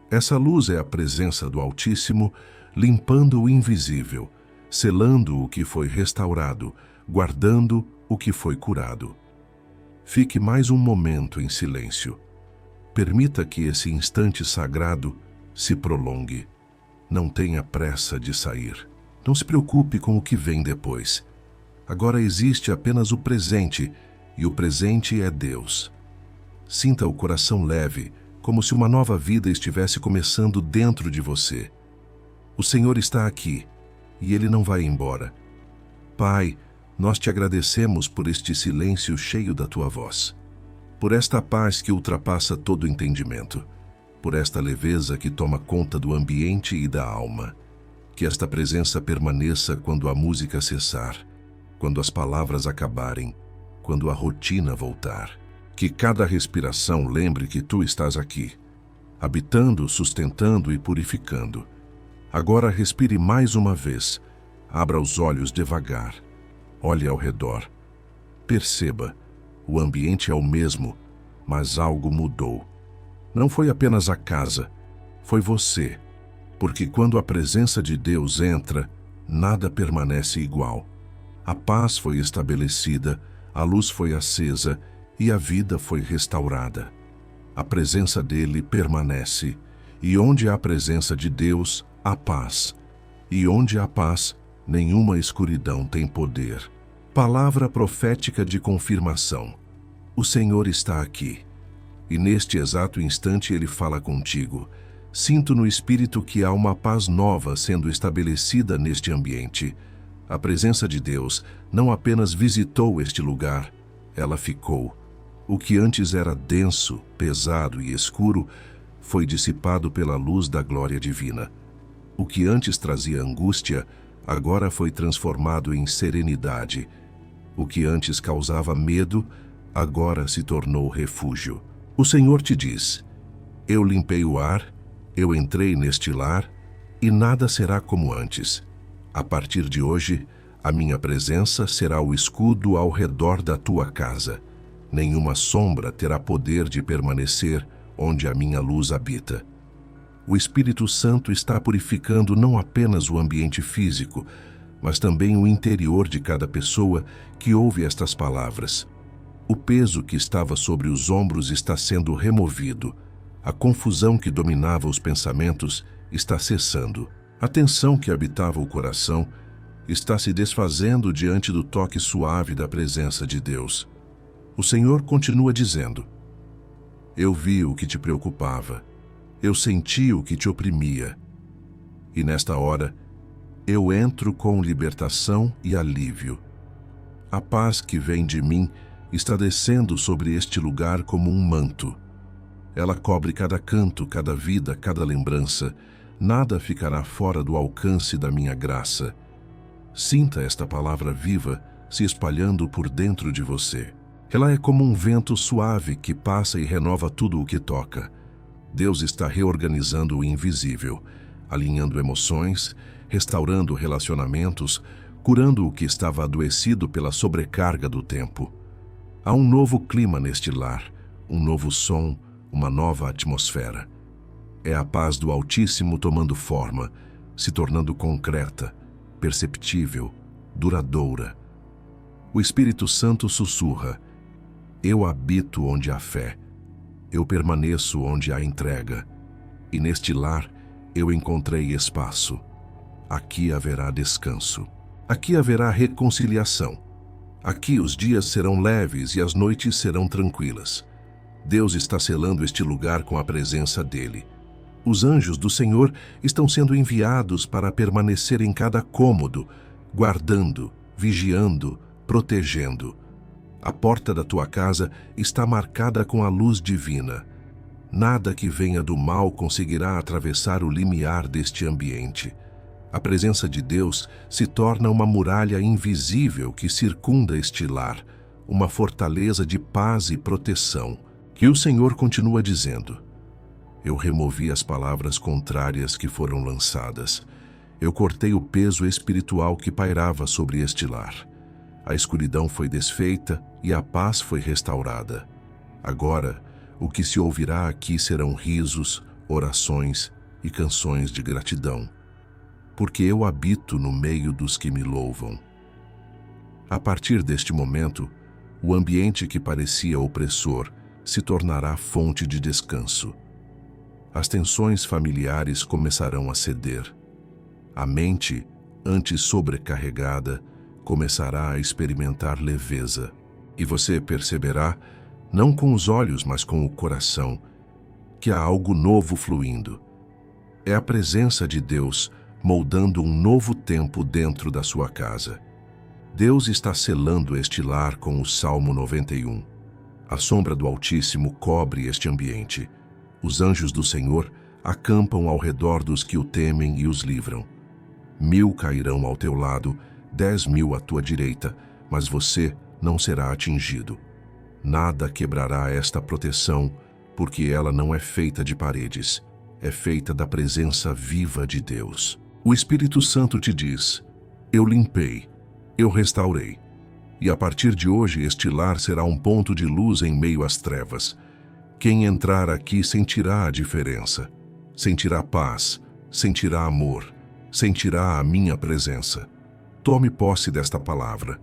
Essa luz é a presença do Altíssimo, limpando o invisível, selando o que foi restaurado, guardando o que foi curado. Fique mais um momento em silêncio. Permita que esse instante sagrado se prolongue. Não tenha pressa de sair. Não se preocupe com o que vem depois. Agora existe apenas o presente, e o presente é Deus. Sinta o coração leve, como se uma nova vida estivesse começando dentro de você. O Senhor está aqui, e Ele não vai embora. Pai, nós te agradecemos por este silêncio cheio da tua voz, por esta paz que ultrapassa todo entendimento, por esta leveza que toma conta do ambiente e da alma. Que esta presença permaneça quando a música cessar, quando as palavras acabarem, quando a rotina voltar. Que cada respiração lembre que tu estás aqui, habitando, sustentando e purificando. Agora respire mais uma vez, abra os olhos devagar. Olhe ao redor. Perceba, o ambiente é o mesmo, mas algo mudou. Não foi apenas a casa, foi você. Porque quando a presença de Deus entra, nada permanece igual. A paz foi estabelecida, a luz foi acesa e a vida foi restaurada. A presença dele permanece, e onde há a presença de Deus, há paz. E onde há paz, nenhuma escuridão tem poder. Palavra profética de confirmação. O Senhor está aqui. E neste exato instante Ele fala contigo. Sinto no Espírito que há uma paz nova sendo estabelecida neste ambiente. A presença de Deus não apenas visitou este lugar, ela ficou. O que antes era denso, pesado e escuro, foi dissipado pela luz da glória divina. O que antes trazia angústia, agora foi transformado em serenidade. O que antes causava medo, agora se tornou refúgio. O Senhor te diz: eu limpei o ar, eu entrei neste lar, e nada será como antes. A partir de hoje, a minha presença será o escudo ao redor da tua casa. Nenhuma sombra terá poder de permanecer onde a minha luz habita. O Espírito Santo está purificando não apenas o ambiente físico, mas também o interior de cada pessoa que ouve estas palavras. O peso que estava sobre os ombros está sendo removido. A confusão que dominava os pensamentos está cessando. A tensão que habitava o coração está se desfazendo diante do toque suave da presença de Deus. O Senhor continua dizendo: eu vi o que te preocupava, eu senti o que te oprimia. E nesta hora, eu entro com libertação e alívio. A paz que vem de mim está descendo sobre este lugar como um manto. Ela cobre cada canto, cada vida, cada lembrança. Nada ficará fora do alcance da minha graça. Sinta esta palavra viva se espalhando por dentro de você. Ela é como um vento suave que passa e renova tudo o que toca. Deus está reorganizando o invisível, alinhando emoções, restaurando relacionamentos, curando o que estava adoecido pela sobrecarga do tempo. Há um novo clima neste lar, um novo som, uma nova atmosfera. É a paz do Altíssimo tomando forma, se tornando concreta, perceptível, duradoura. O Espírito Santo sussurra: eu habito onde há fé, eu permaneço onde há entrega, e neste lar eu encontrei espaço. Aqui haverá descanso, aqui haverá reconciliação, aqui os dias serão leves e as noites serão tranquilas. Deus está selando este lugar com a presença dele. Os anjos do Senhor estão sendo enviados para permanecer em cada cômodo, guardando, vigiando, protegendo. A porta da tua casa está marcada com a luz divina. Nada que venha do mal conseguirá atravessar o limiar deste ambiente. A presença de Deus se torna uma muralha invisível que circunda este lar, uma fortaleza de paz e proteção. Que o Senhor continua dizendo: eu removi as palavras contrárias que foram lançadas. Eu cortei o peso espiritual que pairava sobre este lar. A escuridão foi desfeita e a paz foi restaurada. Agora, o que se ouvirá aqui serão risos, orações e canções de gratidão, porque eu habito no meio dos que me louvam. A partir deste momento, o ambiente que parecia opressor se tornará fonte de descanso. As tensões familiares começarão a ceder. A mente, antes sobrecarregada, começará a experimentar leveza. E você perceberá, não com os olhos, mas com o coração, que há algo novo fluindo. É a presença de Deus moldando um novo tempo dentro da sua casa. Deus está selando este lar com o Salmo 91. A sombra do Altíssimo cobre este ambiente. Os anjos do Senhor acampam ao redor dos que o temem e os livram. 1000 cairão ao teu lado, 10.000 à tua direita, mas você não será atingido. Nada quebrará esta proteção, porque ela não é feita de paredes, é feita da presença viva de Deus. O Espírito Santo te diz: eu limpei, eu restaurei. E a partir de hoje este lar será um ponto de luz em meio às trevas. Quem entrar aqui sentirá a diferença, sentirá paz, sentirá amor, sentirá a minha presença. Tome posse desta palavra.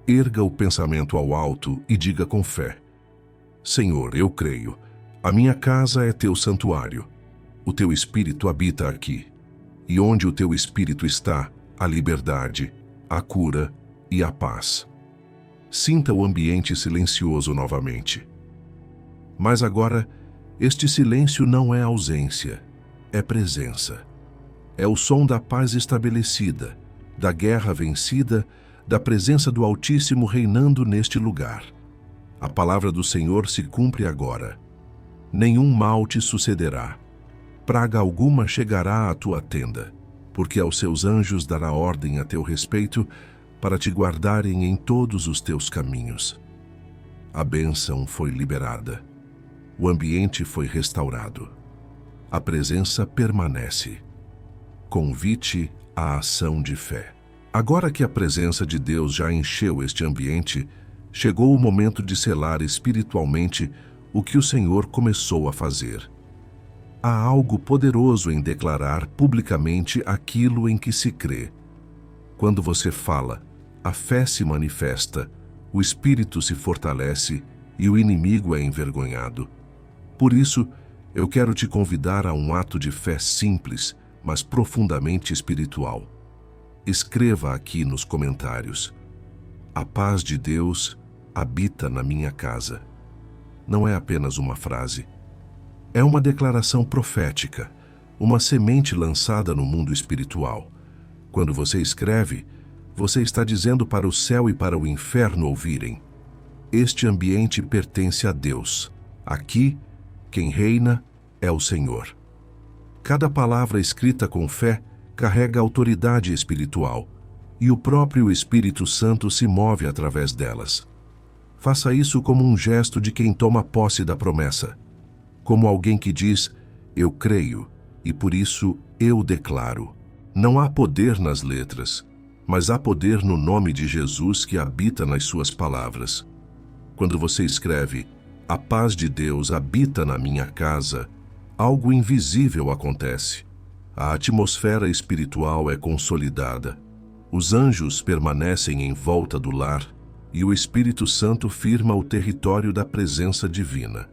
Erga o pensamento ao alto e diga com fé: Senhor, eu creio. A minha casa é teu santuário. O teu Espírito habita aqui. E onde o teu Espírito está, a liberdade, a cura e a paz. Sinta o ambiente silencioso novamente. Mas agora, este silêncio não é ausência, é presença. É o som da paz estabelecida, da guerra vencida, da presença do Altíssimo reinando neste lugar. A palavra do Senhor se cumpre agora. Nenhum mal te sucederá. Praga alguma chegará à tua tenda, porque aos seus anjos dará ordem a teu respeito para te guardarem em todos os teus caminhos. A bênção foi liberada. O ambiente foi restaurado. A presença permanece. Convite à ação de fé. Agora que a presença de Deus já encheu este ambiente, chegou o momento de selar espiritualmente o que o Senhor começou a fazer. Há algo poderoso em declarar publicamente aquilo em que se crê. Quando você fala, a fé se manifesta, o espírito se fortalece e o inimigo é envergonhado. Por isso, eu quero te convidar a um ato de fé simples, mas profundamente espiritual. Escreva aqui nos comentários: a paz de Deus habita na minha casa. Não é apenas uma frase. É uma declaração profética, uma semente lançada no mundo espiritual. Quando você escreve, você está dizendo para o céu e para o inferno ouvirem: Este ambiente pertence a Deus. Aqui, quem reina é o Senhor. Cada palavra escrita com fé carrega autoridade espiritual, e o próprio Espírito Santo se move através delas. Faça isso como um gesto de quem toma posse da promessa, como alguém que diz: eu creio, e por isso eu declaro. Não há poder nas letras, mas há poder no nome de Jesus que habita nas suas palavras. Quando você escreve: a paz de Deus habita na minha casa, algo invisível acontece. A atmosfera espiritual é consolidada. Os anjos permanecem em volta do lar e o Espírito Santo firma o território da presença divina.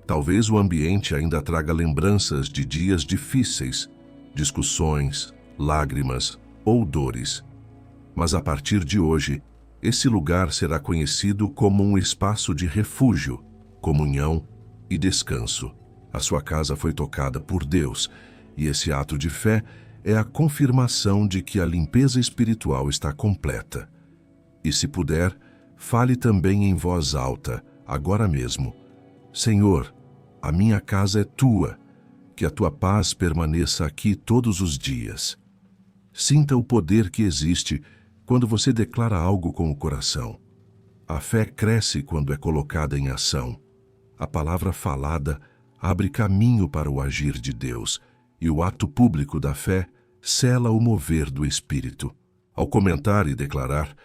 Talvez o ambiente ainda traga lembranças de dias difíceis, discussões, lágrimas ou dores. Mas a partir de hoje, esse lugar será conhecido como um espaço de refúgio, comunhão e descanso. A sua casa foi tocada por Deus, e esse ato de fé é a confirmação de que a limpeza espiritual está completa. E se puder, fale também em voz alta, agora mesmo: Senhor, a minha casa é tua, que a tua paz permaneça aqui todos os dias. Sinta o poder que existe quando você declara algo com o coração. A fé cresce quando é colocada em ação. A palavra falada abre caminho para o agir de Deus, e o ato público da fé sela o mover do Espírito. Ao comentar e declarar,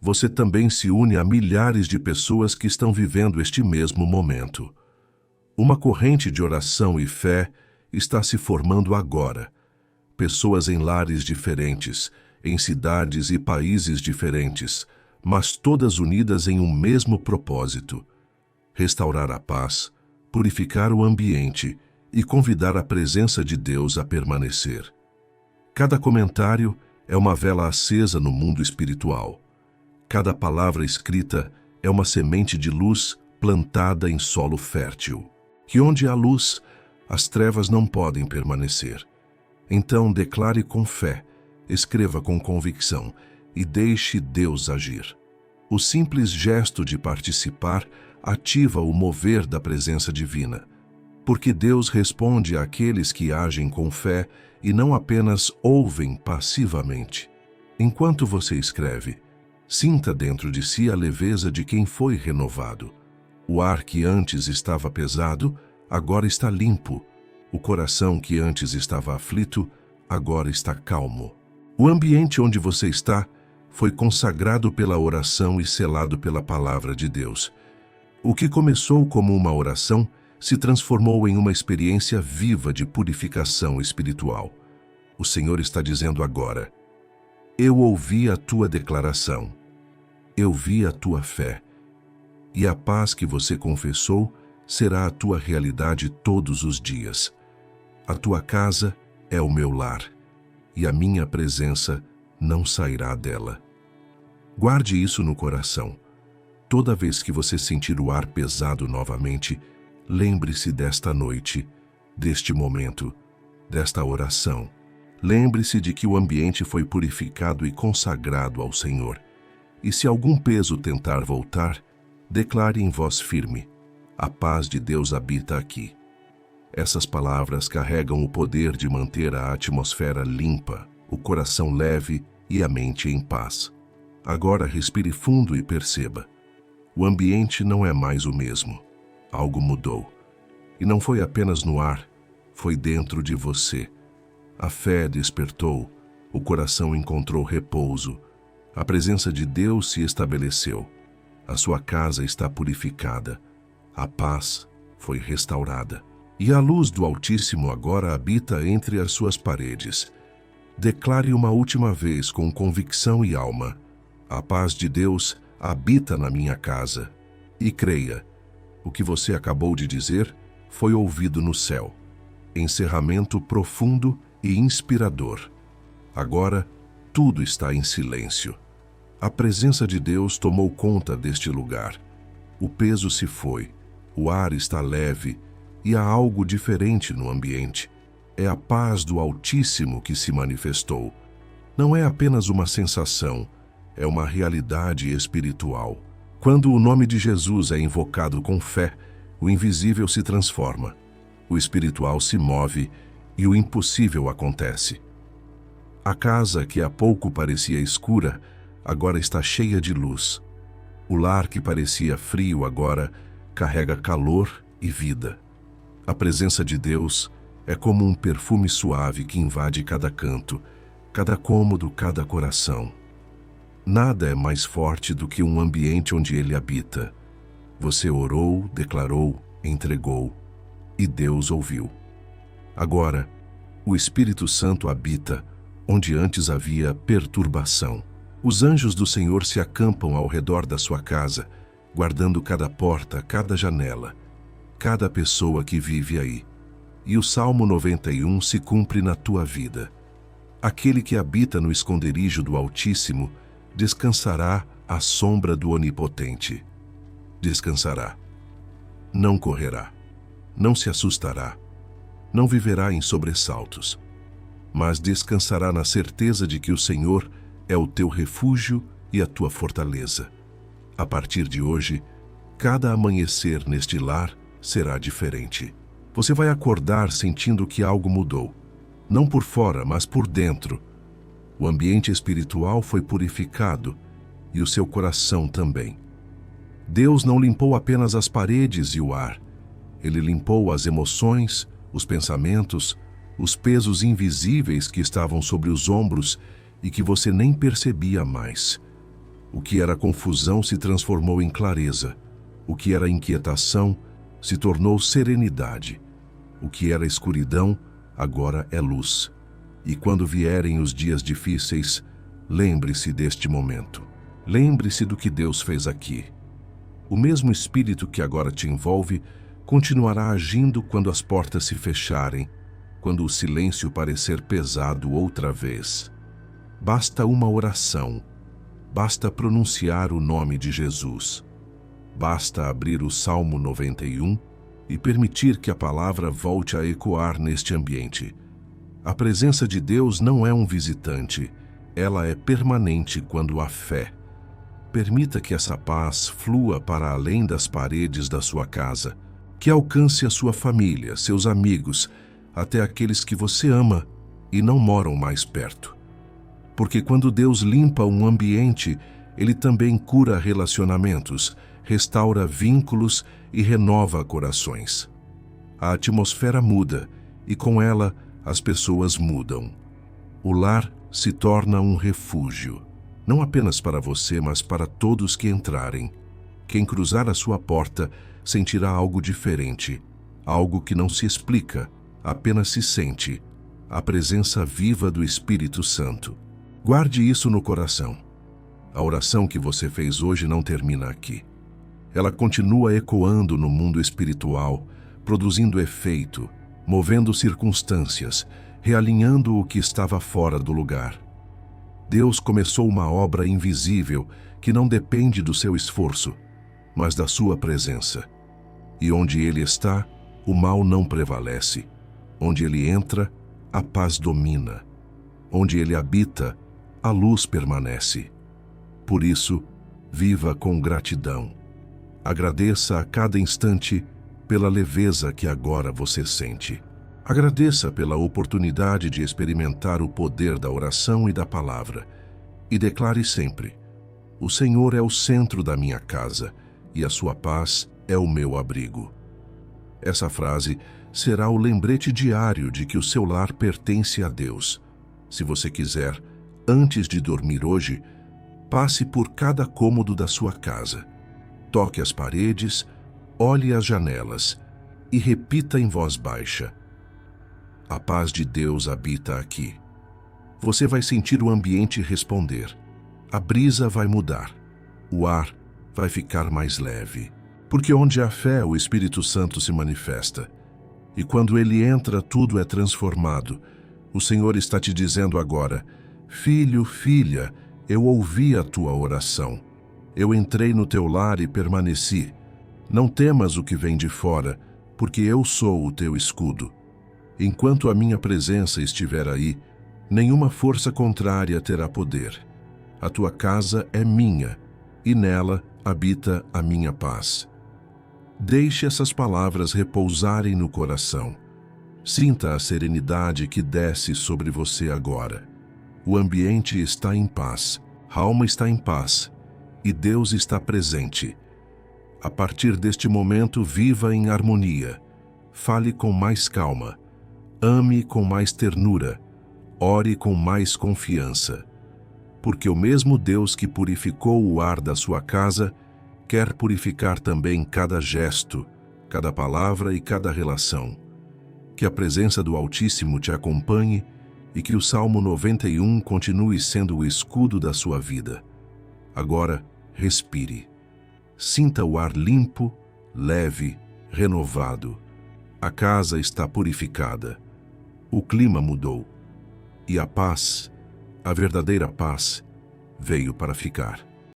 você também se une a milhares de pessoas que estão vivendo este mesmo momento. Uma corrente de oração e fé está se formando agora. Pessoas em lares diferentes, em cidades e países diferentes, mas todas unidas em um mesmo propósito: restaurar a paz, purificar o ambiente e convidar a presença de Deus a permanecer. Cada comentário é uma vela acesa no mundo espiritual. Cada palavra escrita é uma semente de luz plantada em solo fértil. Que onde há luz, as trevas não podem permanecer. Então declare com fé, escreva com convicção e deixe Deus agir. O simples gesto de participar ativa o mover da presença divina, porque Deus responde àqueles que agem com fé e não apenas ouvem passivamente. Enquanto você escreve, sinta dentro de si a leveza de quem foi renovado. O ar que antes estava pesado, agora está limpo. O coração que antes estava aflito, agora está calmo. O ambiente onde você está foi consagrado pela oração e selado pela palavra de Deus. O que começou como uma oração se transformou em uma experiência viva de purificação espiritual. O Senhor está dizendo agora: eu ouvi a tua declaração, eu vi a tua fé, e a paz que você confessou será a tua realidade todos os dias. A tua casa é o meu lar, e a minha presença não sairá dela. Guarde isso no coração. Toda vez que você sentir o ar pesado novamente, lembre-se desta noite, deste momento, desta oração. Lembre-se de que o ambiente foi purificado e consagrado ao Senhor. E se algum peso tentar voltar, declare em voz firme: a paz de Deus habita aqui. Essas palavras carregam o poder de manter a atmosfera limpa, o coração leve e a mente em paz. Agora respire fundo e perceba: o ambiente não é mais o mesmo. Algo mudou. E não foi apenas no ar, foi dentro de você. A fé despertou, o coração encontrou repouso, a presença de Deus se estabeleceu, a sua casa está purificada, a paz foi restaurada. E a luz do Altíssimo agora habita entre as suas paredes. Declare uma última vez com convicção e alma: a paz de Deus habita na minha casa. E creia, o que você acabou de dizer foi ouvido no céu. Encerramento profundo e inspirador. Agora, tudo está em silêncio. A presença de Deus tomou conta deste lugar. O peso se foi, o ar está leve e há algo diferente no ambiente. É a paz do Altíssimo que se manifestou. Não é apenas uma sensação, é uma realidade espiritual. Quando o nome de Jesus é invocado com fé, o invisível se transforma, o espiritual se move e o impossível acontece. A casa que há pouco parecia escura, agora está cheia de luz. O lar que parecia frio agora carrega calor e vida. A presença de Deus é como um perfume suave que invade cada canto, cada cômodo, cada coração. Nada é mais forte do que um ambiente onde Ele habita. Você orou, declarou, entregou, e Deus ouviu. Agora, o Espírito Santo habita onde antes havia perturbação. Os anjos do Senhor se acampam ao redor da sua casa, guardando cada porta, cada janela, cada pessoa que vive aí. E o Salmo 91 se cumpre na tua vida. Aquele que habita no esconderijo do Altíssimo descansará à sombra do Onipotente. Descansará. Não correrá. Não se assustará. Não viverá em sobressaltos. Mas descansará na certeza de que o Senhor é o teu refúgio e a tua fortaleza. A partir de hoje, cada amanhecer neste lar será diferente. Você vai acordar sentindo que algo mudou. Não por fora, mas por dentro. O ambiente espiritual foi purificado e o seu coração também. Deus não limpou apenas as paredes e o ar. Ele limpou as emoções, os pensamentos, os pesos invisíveis que estavam sobre os ombros e que você nem percebia mais. O que era confusão se transformou em clareza. O que era inquietação se tornou serenidade. O que era escuridão agora é luz. E quando vierem os dias difíceis, lembre-se deste momento. Lembre-se do que Deus fez aqui. O mesmo Espírito que agora te envolve continuará agindo quando as portas se fecharem, quando o silêncio parecer pesado outra vez. Basta uma oração, basta pronunciar o nome de Jesus. Basta abrir o Salmo 91 e permitir que a palavra volte a ecoar neste ambiente. A presença de Deus não é um visitante, ela é permanente quando há fé. Permita que essa paz flua para além das paredes da sua casa, que alcance a sua família, seus amigos, até aqueles que você ama e não moram mais perto. Porque quando Deus limpa um ambiente, Ele também cura relacionamentos, restaura vínculos e renova corações. A atmosfera muda e com ela as pessoas mudam. O lar se torna um refúgio, não apenas para você, mas para todos que entrarem. Quem cruzar a sua porta sentirá algo diferente, algo que não se explica, apenas se sente, a presença viva do Espírito Santo. Guarde isso no coração. A oração que você fez hoje não termina aqui. Ela continua ecoando no mundo espiritual, produzindo efeito, movendo circunstâncias, realinhando o que estava fora do lugar. Deus começou uma obra invisível que não depende do seu esforço, mas da sua presença. E onde Ele está, o mal não prevalece. Onde Ele entra, a paz domina. Onde Ele habita, a luz permanece. Por isso, viva com gratidão. Agradeça a cada instante pela leveza que agora você sente. Agradeça pela oportunidade de experimentar o poder da oração e da palavra. E declare sempre: o Senhor é o centro da minha casa e a sua paz é o meu abrigo. Essa frase será o lembrete diário de que o seu lar pertence a Deus. Se você quiser, antes de dormir hoje, passe por cada cômodo da sua casa. Toque as paredes, olhe as janelas e repita em voz baixa: a paz de Deus habita aqui. Você vai sentir o ambiente responder. A brisa vai mudar. O ar vai ficar mais leve. Porque onde há fé, o Espírito Santo se manifesta. E quando ele entra, tudo é transformado. O Senhor está te dizendo agora: filho, filha, eu ouvi a tua oração. Eu entrei no teu lar e permaneci. Não temas o que vem de fora, porque eu sou o teu escudo. Enquanto a minha presença estiver aí, nenhuma força contrária terá poder. A tua casa é minha, e nela habita a minha paz. Deixe essas palavras repousarem no coração. Sinta a serenidade que desce sobre você agora. O ambiente está em paz, a alma está em paz e Deus está presente. A partir deste momento, viva em harmonia. Fale com mais calma. Ame com mais ternura. Ore com mais confiança. Porque o mesmo Deus que purificou o ar da sua casa quer purificar também cada gesto, cada palavra e cada relação. Que a presença do Altíssimo te acompanhe e que o Salmo 91 continue sendo o escudo da sua vida. Agora, respire. Sinta o ar limpo, leve, renovado. A casa está purificada. O clima mudou. E a paz, a verdadeira paz, veio para ficar.